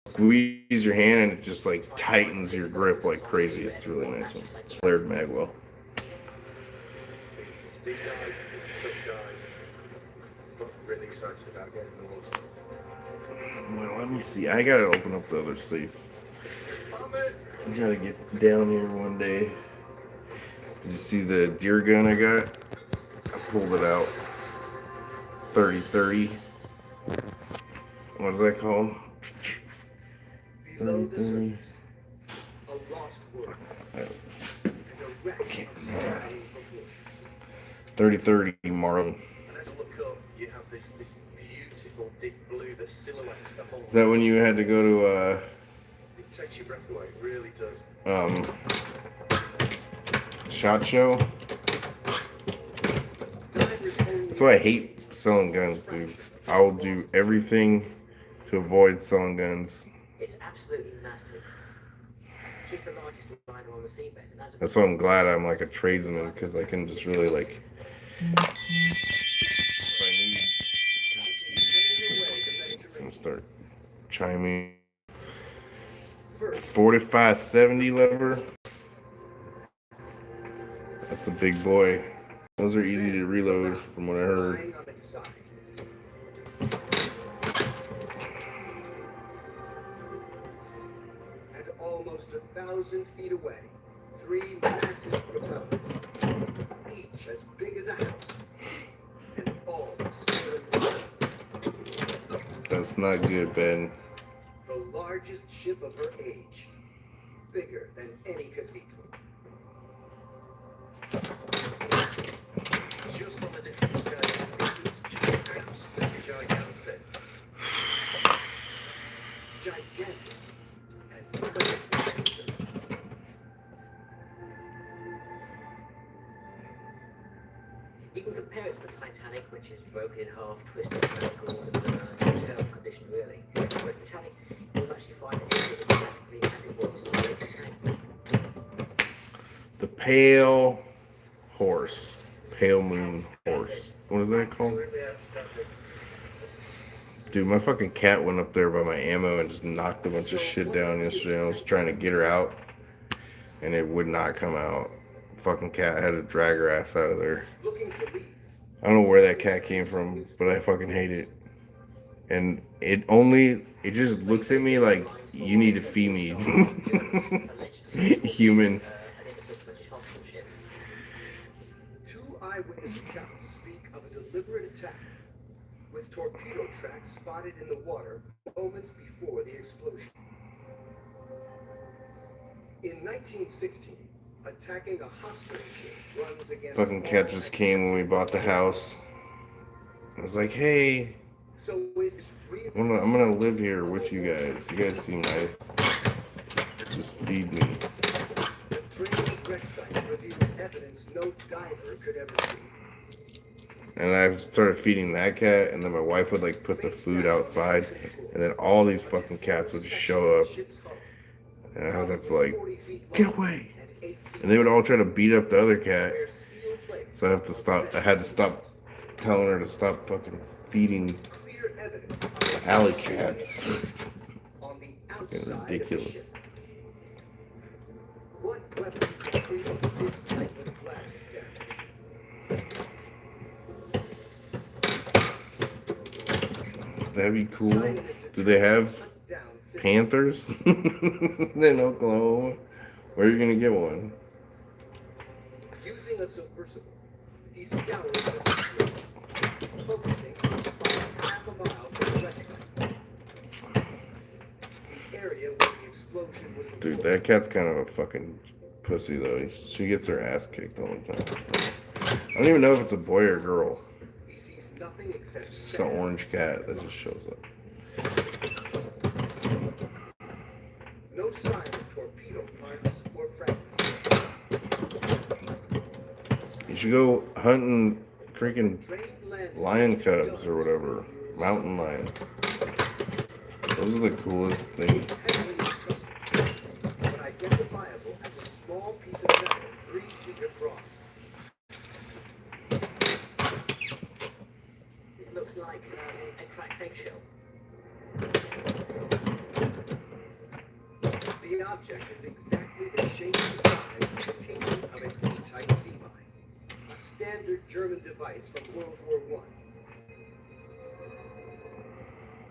S4: squeeze your hand and it just like tightens your grip like crazy. It's a really nice one. It's flared magwell.
S7: It's a deep dive. It's a tough dive. But I'm really excited about getting the water.
S4: Well, let me see. I gotta open up the other safe. I gotta get down here one day. Did you see the deer gun I got? I pulled it out. 30-30. What is that called?
S7: Below the
S4: 30-30.
S7: surface, a lost world. And a wreck of staggering proportions.
S4: 30-30 Marlin.
S2: And as you look up, you have this beautiful deep blue that silhouettes the whole.
S4: Is that when you had to go to
S7: It takes your breath away. It really does.
S4: SHOT Show? That's why I hate selling guns, dude. I will do everything to avoid selling guns.
S5: It's absolutely massive. She's the largest liner on the seabed. And
S4: That's why I'm glad I'm like a tradesman because I can just really like. If I need, it's gonna start chiming. 45-70 lever. That's a big boy. Those are easy to reload from what I heard.
S7: Lying on its side. And almost 1,000 feet away, 3 massive propellers, each as big as a house, and all still in motion.
S4: That's not good, Ben.
S7: The largest ship of her age, bigger than any cathedral.
S2: Just on the different scale, it's absolutely gigantic.
S7: Gigantic. And nobody can answer.
S5: you can compare it to the Titanic, which is broken in half, twisted, mangled, and terrible condition, really. But Britannic, you'll actually find it is exactly as it was on the Titanic.
S4: The pale horse. Pale moon horse. What is that called? Dude, my fucking cat went up there by my ammo and just knocked a bunch of shit down yesterday. I was trying to get her out, and it would not come out. Fucking cat, I had to drag her ass out of there.
S7: Looking for leads.
S4: I don't know where that cat came from, but I fucking hate it. And it just looks at me like, you need to feed me. Human.
S7: Two eyewitness accounts speak of a deliberate attack, with torpedo tracks spotted in the water moments before the explosion. In 1916, attacking a hospital ship runs against
S4: Fucking cat just came when we bought the house. I was like, hey,
S7: So is this real?
S4: I'm gonna live here with you guys. You guys seem nice. Just feed me.
S7: The drained wreck site reveals evidence no diver could ever see.
S4: And I started feeding that cat, and then my wife would like put the food outside, and then all these fucking cats would just show up, and I would have to like, get away, and they would all try to beat up the other cat. So I have to stop. I had to stop telling her to stop fucking feeding alley cats. It's ridiculous.
S7: What weapon could treat this type of blast damage?
S4: That'd be cool. Do they have panthers in Oklahoma? Where are you gonna get one?
S7: Using a submersible, he scoured the system, focusing on a spot half a mile from the wreck site. The area where the explosion was
S4: Dude,
S7: reported.
S4: that cat's kind of a fucking pussy though. She gets her ass kicked all the time. I don't even know if it's a boy or girl.
S7: He sees nothing except
S4: It's an orange cat that just shows up.
S7: no sign of torpedo parts or fragments.
S4: You should go hunting freaking
S7: Trained land
S4: lion cubs or whatever. Mountain lions. Those are the coolest things.
S7: heavily encrusted, but identifiable as a small piece of metal 3 feet across.
S5: It looks like a cracked eggshell.
S7: The object is exactly the shape and size of the painting of an E-type sea mine, a standard German device from World War I.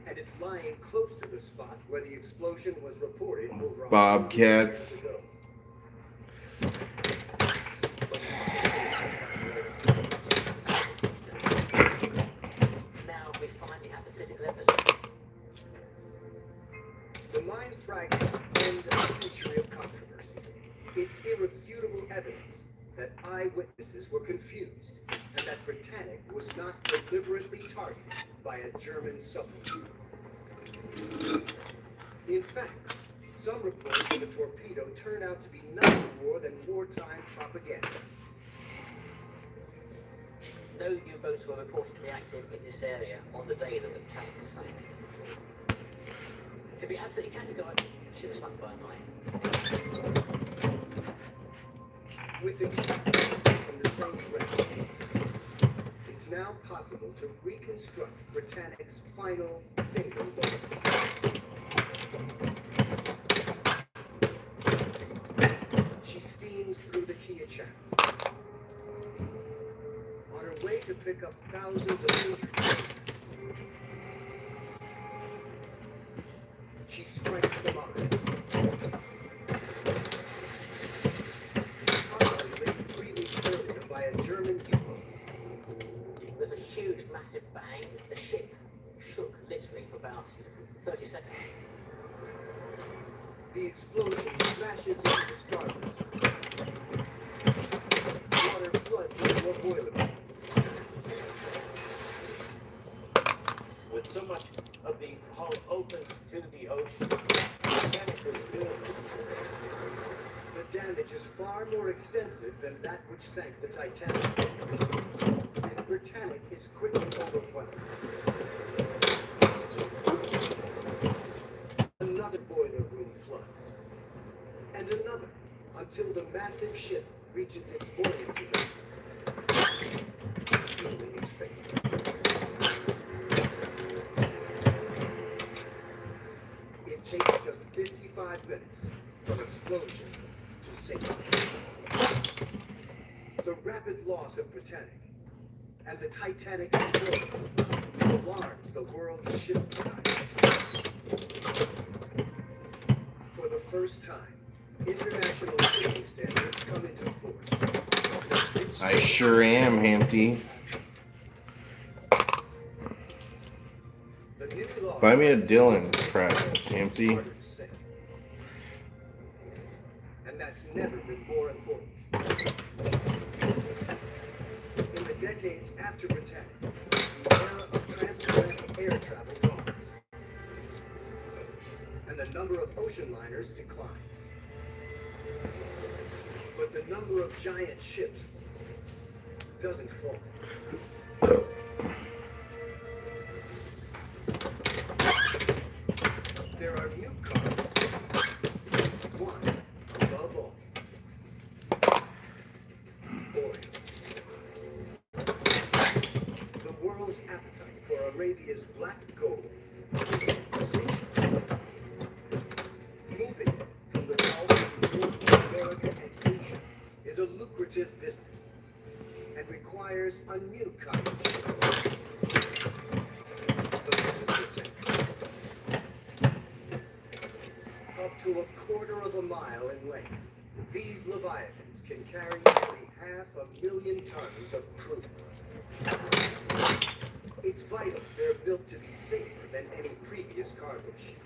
S7: And it's lying close to the spot where the explosion was reported over 100
S4: Bobcats.
S7: years ago.
S5: Now we finally have the physical evidence.
S7: The mine fragments end a century of controversy. It's irrefutable evidence that eyewitnesses were confused and that Britannic was not deliberately targeted by a German submarine. In fact, some reports that the torpedo turned out to be nothing more than wartime propaganda.
S5: No U-boats were reportedly active in this area on the day that the tank sank. To be absolutely categorical, she was sunk by night.
S7: With the key from the train's wreck, it's now possible to reconstruct Britannic's final fatal moments. She steams through the Kia Channel. On her way to pick up thousands of injured passengers, she strikes the mine. Unlikely 3 weeks earlier by a German U-boat.
S5: There's a huge, massive bang. The ship shook literally for about 30 seconds.
S7: The explosion smashes into the starboard side. Water floods into a boiler room.
S1: With so much of the hull open to the ocean, Titanic was doomed.
S7: The damage is far more extensive than that which sank the Titanic. And Britannic is quickly overwhelmed. Another boiler room floods. And another, until the massive ship reaches its buoyancy limit, sealing its fate. It takes just 55 minutes from explosion to sink. The rapid loss of Britannic and the Titanic implosion alarms the world's ship designers. For the first time, international shipping standards come into force.
S4: I sure am, Hampty.
S7: The new law
S4: Buy me a Dylan press, Hampty.
S7: And that's never been more important. In the decades after Britannic, the era of transatlantic air travel dawns, and the number of ocean liners declines. But the number of giant ships doesn't fall. there's a new kind of ship. The supertanker. Up to a quarter of a mile in length, these Leviathans can carry nearly 500,000 tons of crude. It's vital they're built to be safer than any previous cargo ship.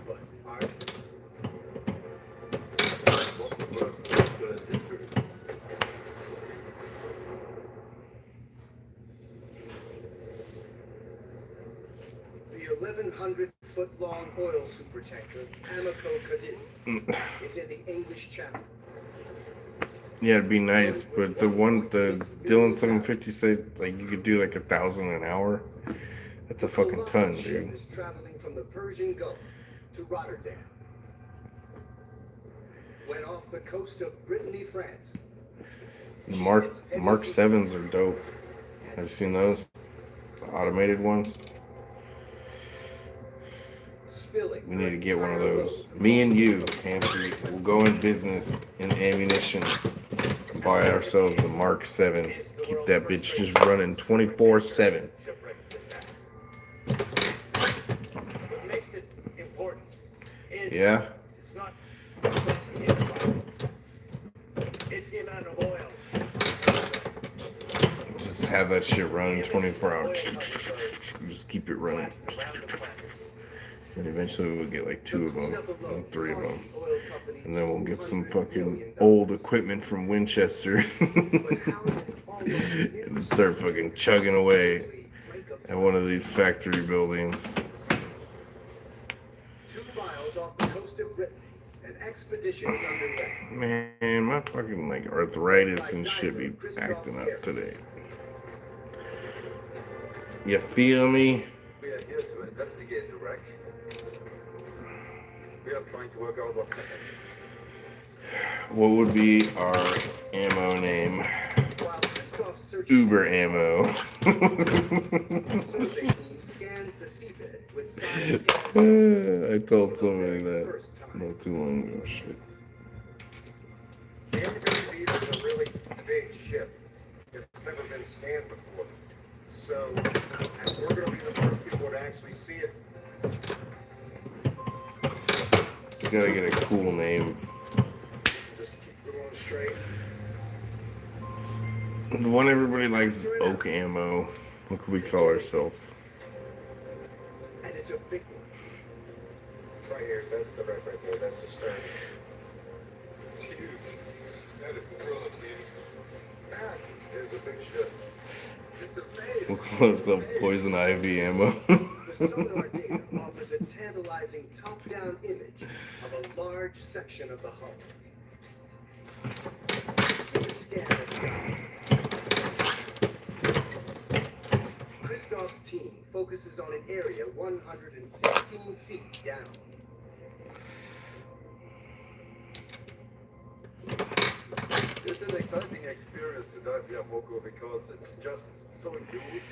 S7: But are they?
S10: What's the first physical history?
S7: The 1,100-foot-long oil supertanker Amoco Cadiz is in the English Channel.
S4: Yeah, it'd be nice, but the Dylan 750 said like you could do like 1,000 an hour. That's a fucking ton,
S7: The
S4: dude.
S7: ship is traveling from the Persian Gulf to Rotterdam. When off the coast of Brittany, France.
S4: The Mark 7s are dope. Have you seen those? The automated ones. We need to get one of those. Me and you, Anthony, will go in business in ammunition. Buy ourselves a Mark 7. Keep that bitch just running 24/7.
S3: What makes it important is
S4: Yeah.
S3: it's not just the environment. It's the amount of oil.
S4: Just have that shit running 24 hours. Just keep it running. And eventually we'll get like 2 of them, and 3 of them. And then we'll get some fucking old equipment from Winchester. And start fucking chugging away at one of these factory buildings.
S7: 2 miles off the coast of Brittany, an expedition is underway.
S4: Man, my fucking like arthritis and shit be acting up today. You feel me?
S10: We are here to investigate the wreck. We are trying to work out what happened.
S4: What would be our ammo name?
S7: While Christoph searches
S4: Uber ammo.
S7: the survey team scans the seabed with side scans.
S4: I told somebody that not too long ago. Shit.
S10: The MWB is a really big ship. It's never been scanned before. So, we're going to be the first people to actually see it.
S4: You gotta get a cool name.
S10: Just keep going straight.
S4: The one everybody likes is Oak Ammo. What could we call ourselves?
S7: And it's a big one.
S10: Right here, that's the wreck right there. That's the stern. It's huge. That is really big. That is a big ship. It's amazing.
S4: We'll call ourselves Poison Ivy Ammo.
S7: The sonar data offers a tantalizing top-down image of a large section of the hull. So the scan is done. Christoph's team focuses on an area 115 feet down.
S10: It's an exciting experience to dive the Amoco because it's just so huge.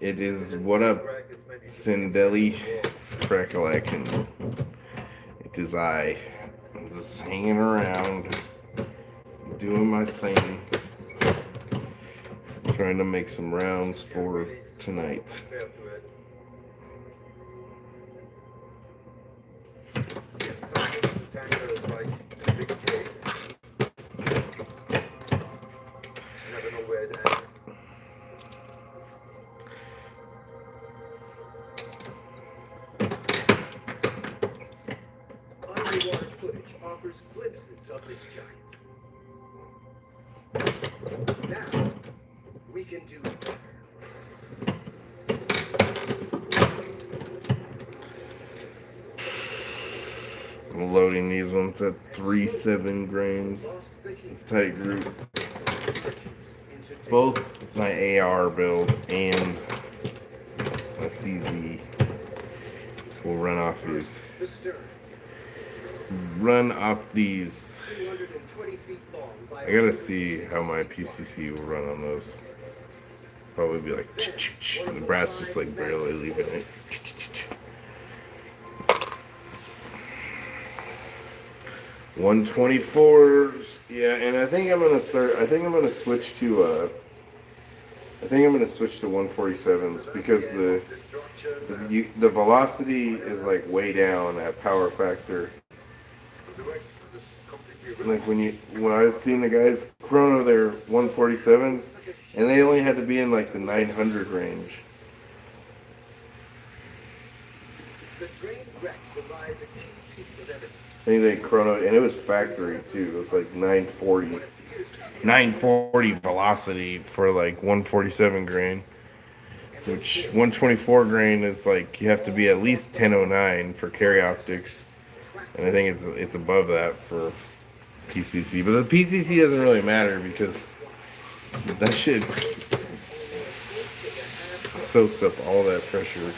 S4: It is what up, Sindeli. It's Crackalakin. It is I. I'm just hanging around, doing my thing, trying to make some rounds for tonight.
S10: Compared to it. It's something the tanker is like a big cave. You never know where it ends.
S7: Underwater footage offers glimpses of this giant. Now, we can do better.
S4: I'm loading these ones at 3.7 grams of tight group. Both my AR build and my CZ will run off these.
S7: The stern,
S4: Run off these.
S7: 220 feet long by
S4: I gotta see how my PCC will run on those. Probably be like, and the brass just like barely leaving it. 124s. Yeah, and I think I'm gonna start. I think I'm gonna switch to. I think I'm gonna switch to 147s because the velocity is like way down at power factor. Like when I was seeing the guys chrono their 147s, and they only had to be in like the 900 range.
S7: The train wreck provides a key piece of evidence.
S4: I think they chrono, and it was factory too. It was like 940 velocity for like 147 grain, which 124 grain is like you have to be at least 1009 for carry optics, and I think it's above that for PCC. But the PCC doesn't really matter because that shit soaks up all that pressure.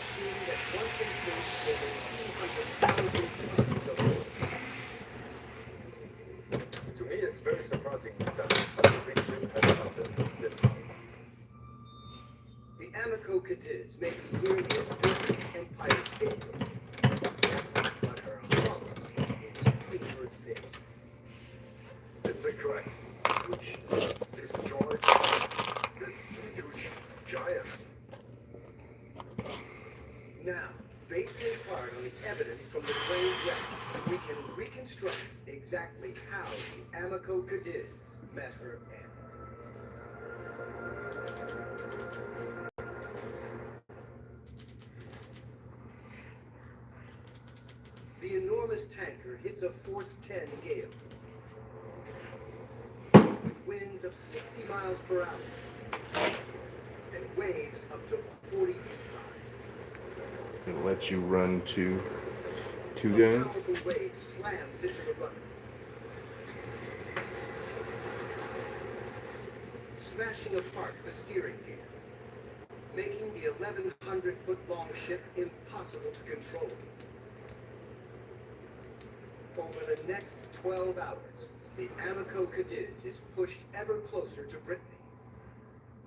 S7: To me, it's very surprising that such a big ship has such a thin hull. The Amico Cadiz may be nearly as big as Empire State Building, but her hull is paper thin. It's a crane which destroyed this huge giant. Now, based in part on the evidence from the crane wreck, we can reconstruct exactly how the Amico Cadiz met her end. The enormous tanker hits a force 10 gale with winds of 60 miles per hour and waves up to 40 feet high.
S4: It lets you run two guns.
S7: The powerful wave slams into the rudder, smashing apart the steering gear, making the 1,100-foot-long ship impossible to control. Over the next 12 hours, the Amico Cadiz is pushed ever closer to Brittany,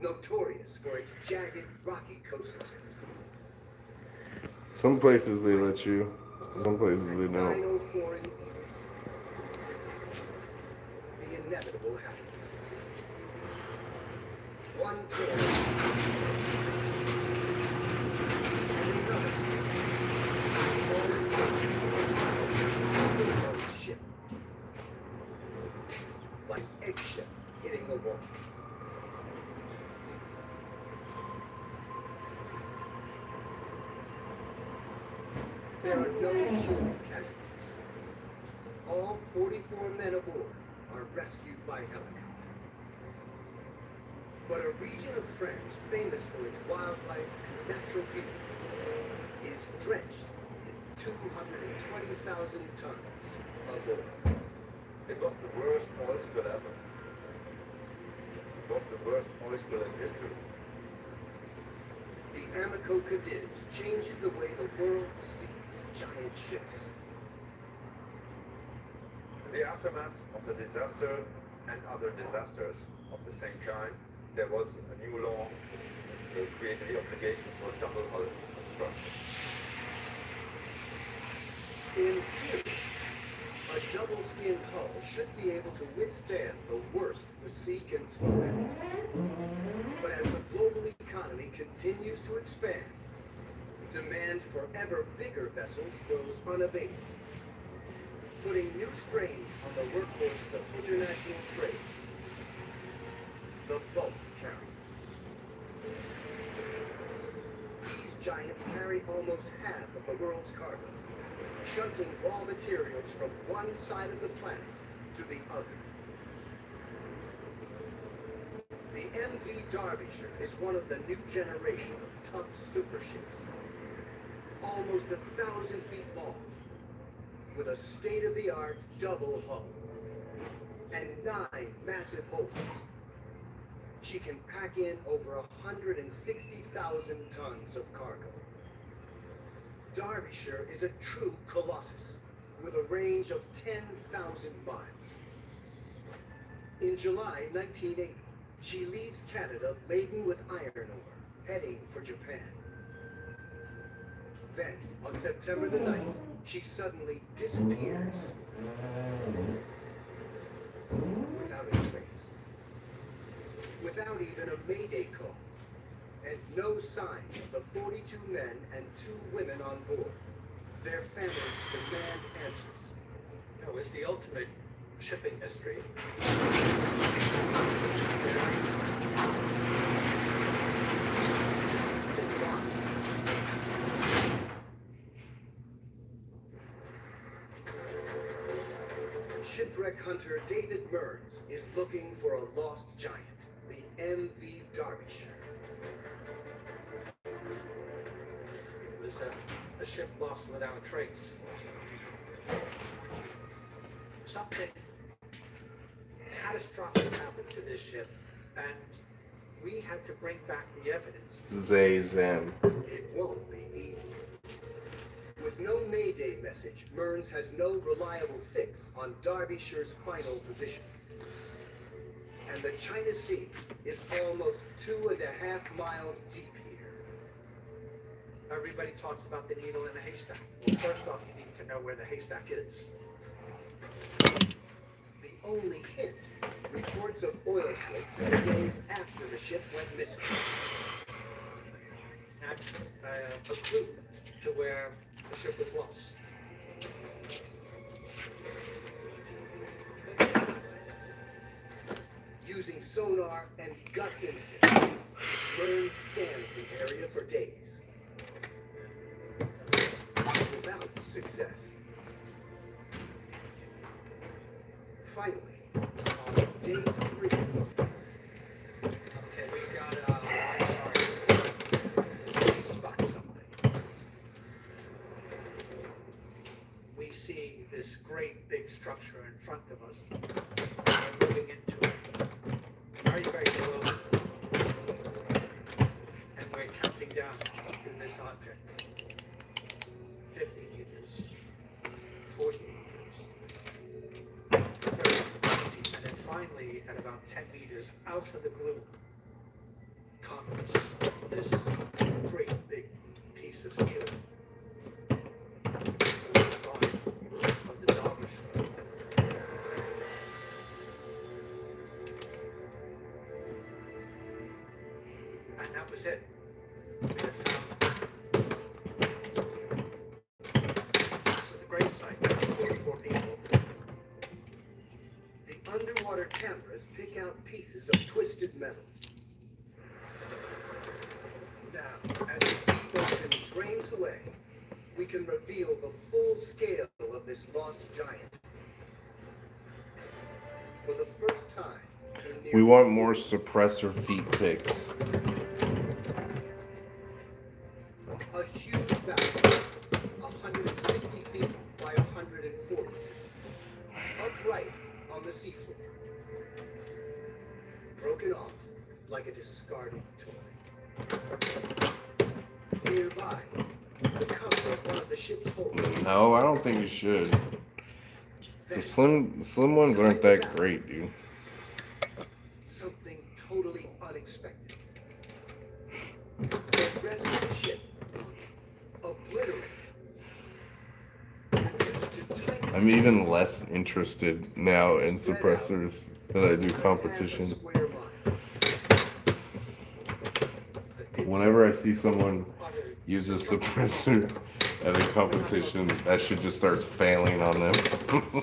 S7: notorious for its jagged, rocky coastline.
S4: Some places they let you, some places they don't.
S7: 9:04 in the evening, the inevitable happens. One turn, and another. Forward, ship, like eggshell hitting the wall. There are no human casualties. All 44 men aboard are rescued by helicopter. But a region of France famous for its wildlife and natural beauty is drenched in 220,000 tons of oil.
S10: It was the worst oil spill ever. It was the worst oil spill in history.
S7: The Amico Cadiz changes the way the world sees giant ships.
S10: In the aftermath of the disaster and other disasters of the same kind, there was a new law which created the obligation for double hull construction.
S7: In theory, a double-skinned hull should be able to withstand the worst the sea can throw at it. But as the global economy continues to expand, demand for ever bigger vessels grows unabated, putting new strains on the workforces of international trade. The bulk carrier. These giants carry almost half of the world's cargo, shunting raw materials from one side of the planet to the other. The MV Derbyshire is one of the new generation of tough superships. Almost 1,000 feet long, with a state-of-the-art double hull and 9 massive holds. She can pack in over 160,000 tons of cargo. Derbyshire is a true colossus with a range of 10,000 miles. In July 1980, she leaves Canada laden with iron ore, heading for Japan. Then, on September the 9th, she suddenly disappears. Without a trace. Without even a mayday call. And no sign of the 42 men and 2 women on board. Their families demand answers.
S2: No, it's the ultimate shipping mystery.
S7: Shipwreck hunter David Mearns is looking for a lost giant, the MV Derbyshire.
S2: It was a ship lost without a trace. Something catastrophic happened to this ship, and we had to bring back the evidence.
S4: Zay-Zem.
S7: It won't be easy. With no Mayday message, Mearns has no reliable fix on Derbyshire's final position. And the China Sea is almost 2.5 miles deep here.
S2: Everybody talks about the needle in a haystack. Well, first off, you need to know where the haystack is.
S7: The only hint, reports of oil slicks in the days after the ship went missing.
S2: That's a clue to where the ship was lost.
S7: Using sonar and gut instinct, Mearns scans the area for days. Without success. Finally, on day 3,
S5: Okay, we got
S7: we spot something.
S2: We see this great big structure in front of us. We're moving into it. Very, very slowly. And we're counting down to this object. 50 meters. 40 meters. 30, 20, and then finally, at about 10 meters out of the gloom, comes this great big piece of steel. The sign of the Derbyshire. And that was it. We had found this is the grave site, 44 people.
S7: The underwater cameras pick out pieces of twisted metal. Now, as the deep ocean drains away, we can reveal the full scale of this lost giant. For the first time in
S4: We
S7: nearly
S4: want more suppressor feet pics.
S7: a huge battle, 160 feet by 140 feet, upright on the seafloor, broken off like a discarded toy. Nearby, the cover of one of the ship's holds.
S4: No, I don't think you should. The slim ones aren't that great, dude.
S7: Something totally unexpected. The rest of the ship, obliterated. Reduced to tiny
S4: I'm even less interested now in suppressors than I do competition.
S7: square mile.
S4: Whenever I see someone use a suppressor at a competition, that shit just starts failing on them.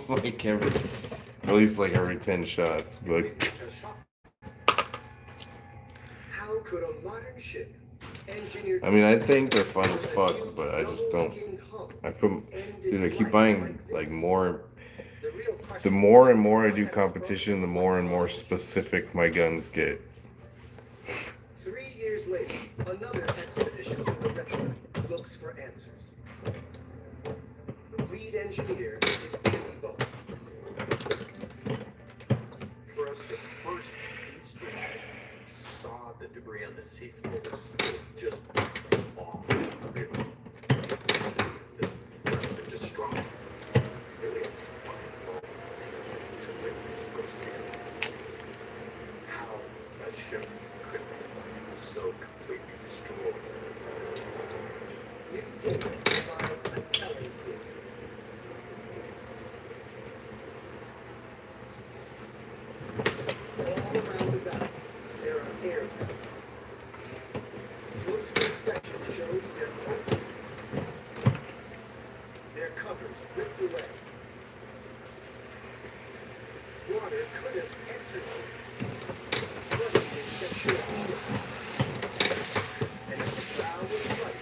S4: Like at least like every 10 shots. Like,
S7: How could a modern ship engineered?
S4: I mean, I think they're fun as fuck, but I just don't. Dude, I keep buying like more. The more and more I do competition, the more and more specific my guns get.
S7: 3 years later, another expedition to the wreck site looks for answers. The lead engineer is Andy Bowen.
S10: For us, the first instant we saw the debris on the seafloor was just awe. The destruction. Really to witness firsthand how that ship could be so completely destroyed.
S11: data provides a telling clue. All around the battle, there are air vents. Close inspection shows they're open. Their covers ripped away. Water could have entered them, flooding the section of the ship. And if the bow was right,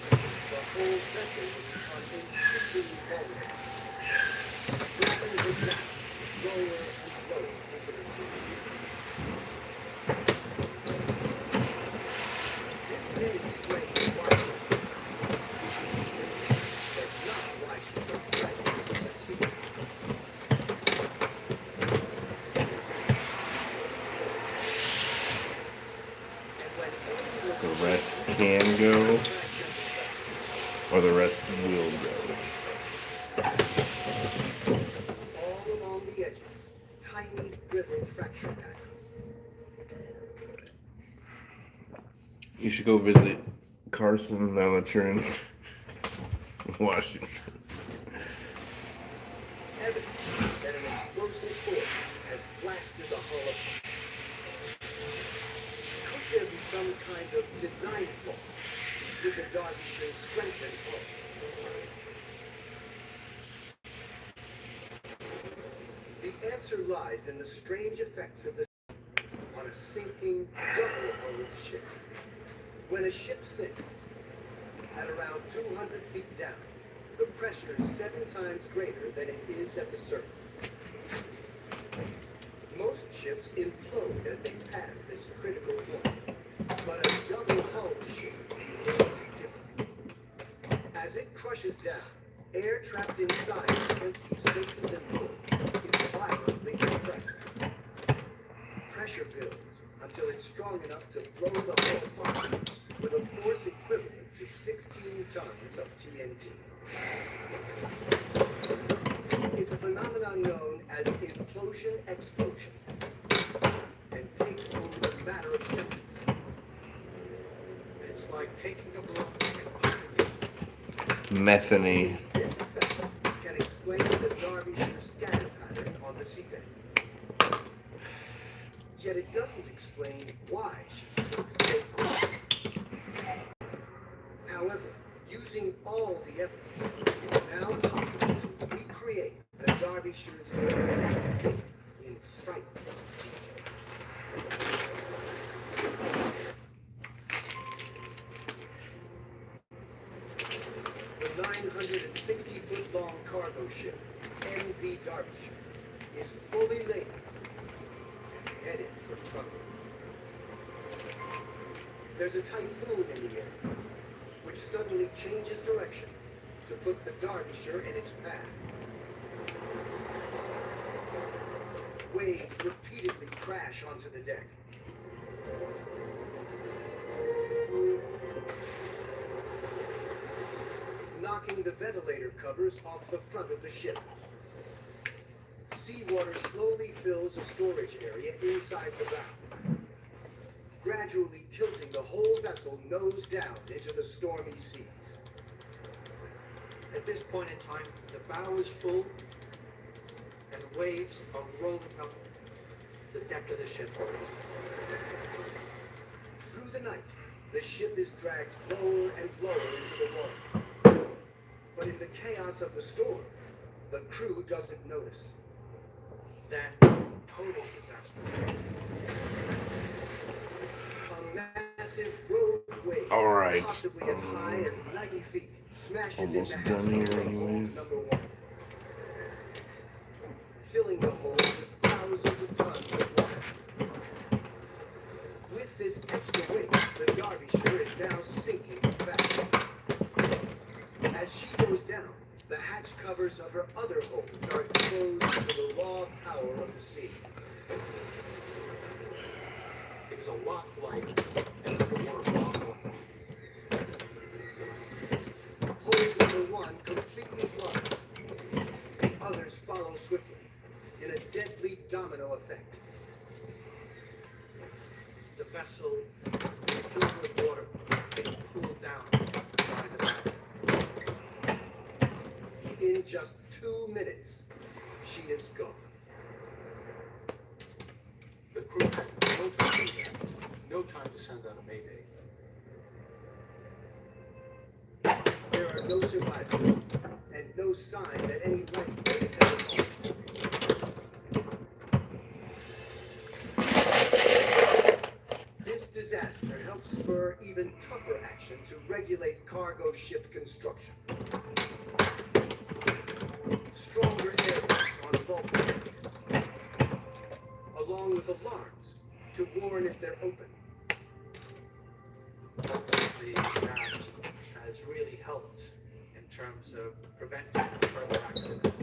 S11: the whole vessel would become increasingly vulnerable. Dropping the down, lower and lower into the sea. This may explain why she's but not why she's a presence in the sea. And when anyone
S4: The rest can go, or the rest will go.
S11: all along the edges, tiny brittle fracture patterns.
S4: You should go visit Carson now that you're in Washington.
S11: Evidence that an explosive force has blasted the hull apart. Could there be some kind of design flaw with the Derbyshire's strengthened hull? The answer lies in the strange effects of the on a sinking, double-hulled ship. When a ship sinks at around 200 feet down, the pressure is 7 times greater than it is at the surface. Most ships implode as they pass this critical point, but a double-hulled ship behaves differently. As it crushes down, air trapped inside its empty spaces and voids is violently compressed. Pressure builds until it's strong enough to blow the hull apart with a force equivalent to 16 tons of TNT. It's a phenomenon known as implosion-explosion and takes only a matter of seconds.
S2: It's like taking a blow.
S4: Methany.
S11: This effect can explain the Derbyshire scatter pattern on the seabed. Yet it doesn't explain why she sinks so quickly. However, using all the evidence, it's now possible to recreate the Derbyshire's exact fate in frightening detail. The 960-foot-long cargo ship, MV Derbyshire, is fully laden and headed for trouble. There's a typhoon in the air, which suddenly changes direction to put the Derbyshire in its path. Waves repeatedly crash onto the deck. Knocking the ventilator covers off the front of the ship. Seawater slowly fills a storage area inside the bow, gradually tilting the whole vessel nose down into the stormy seas.
S2: At this point in time, the bow is full, and waves are rolling up the deck of the ship.
S11: Through the night, the ship is dragged lower and lower into the water. But in the chaos of the storm, the crew doesn't notice.
S2: Then, total disaster.
S11: A massive rogue wave,
S4: All right.
S11: possibly as high as 90 feet, smashes
S4: Almost
S11: into
S4: done here
S11: hatchway hold
S4: anyways.
S11: number 1, filling the hold with thousands of tons of water. With this extra weight, the Derbyshire is now sinking fast. As she goes down, the hatch covers of her other holds are exposed to the raw power of the sea.
S2: It is a lot like the water bomb.
S11: Hold number 1 completely floods. The others follow swiftly in a deadly domino effect.
S2: The vessel is filled with water, being cooled down by the bow.
S11: in just 2 minutes, she is gone.
S7: The crew had no time to do that. No time to send out a mayday.
S11: There are no survivors, and no sign that any lifeboat has been launched. This disaster helps spur even tougher action to regulate cargo ship construction. Stronger airbags on bulk carriers, along with alarms to warn if they're open.
S2: Ultimately, that has really helped in terms of preventing further accidents.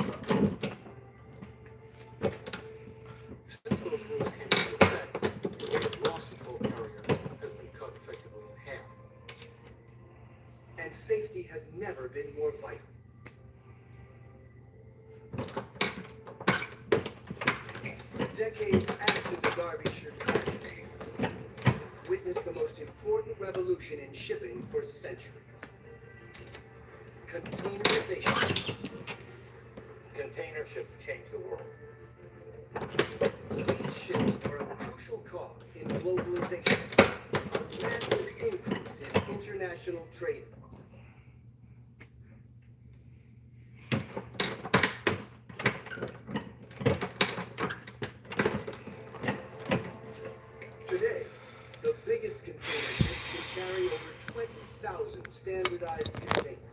S7: Since those rules came into effect, the rate of loss of bulk carriers has been cut effectively in half.
S11: And safety has never been more vital. Decades after the Derbyshire tragedy, witnessed the most important revolution in shipping for centuries. Containerization.
S1: Container ships change the world.
S11: These ships are a crucial cog in globalization, a massive increase in international trade. Today, the biggest container ships can carry over 20,000 standardized containers.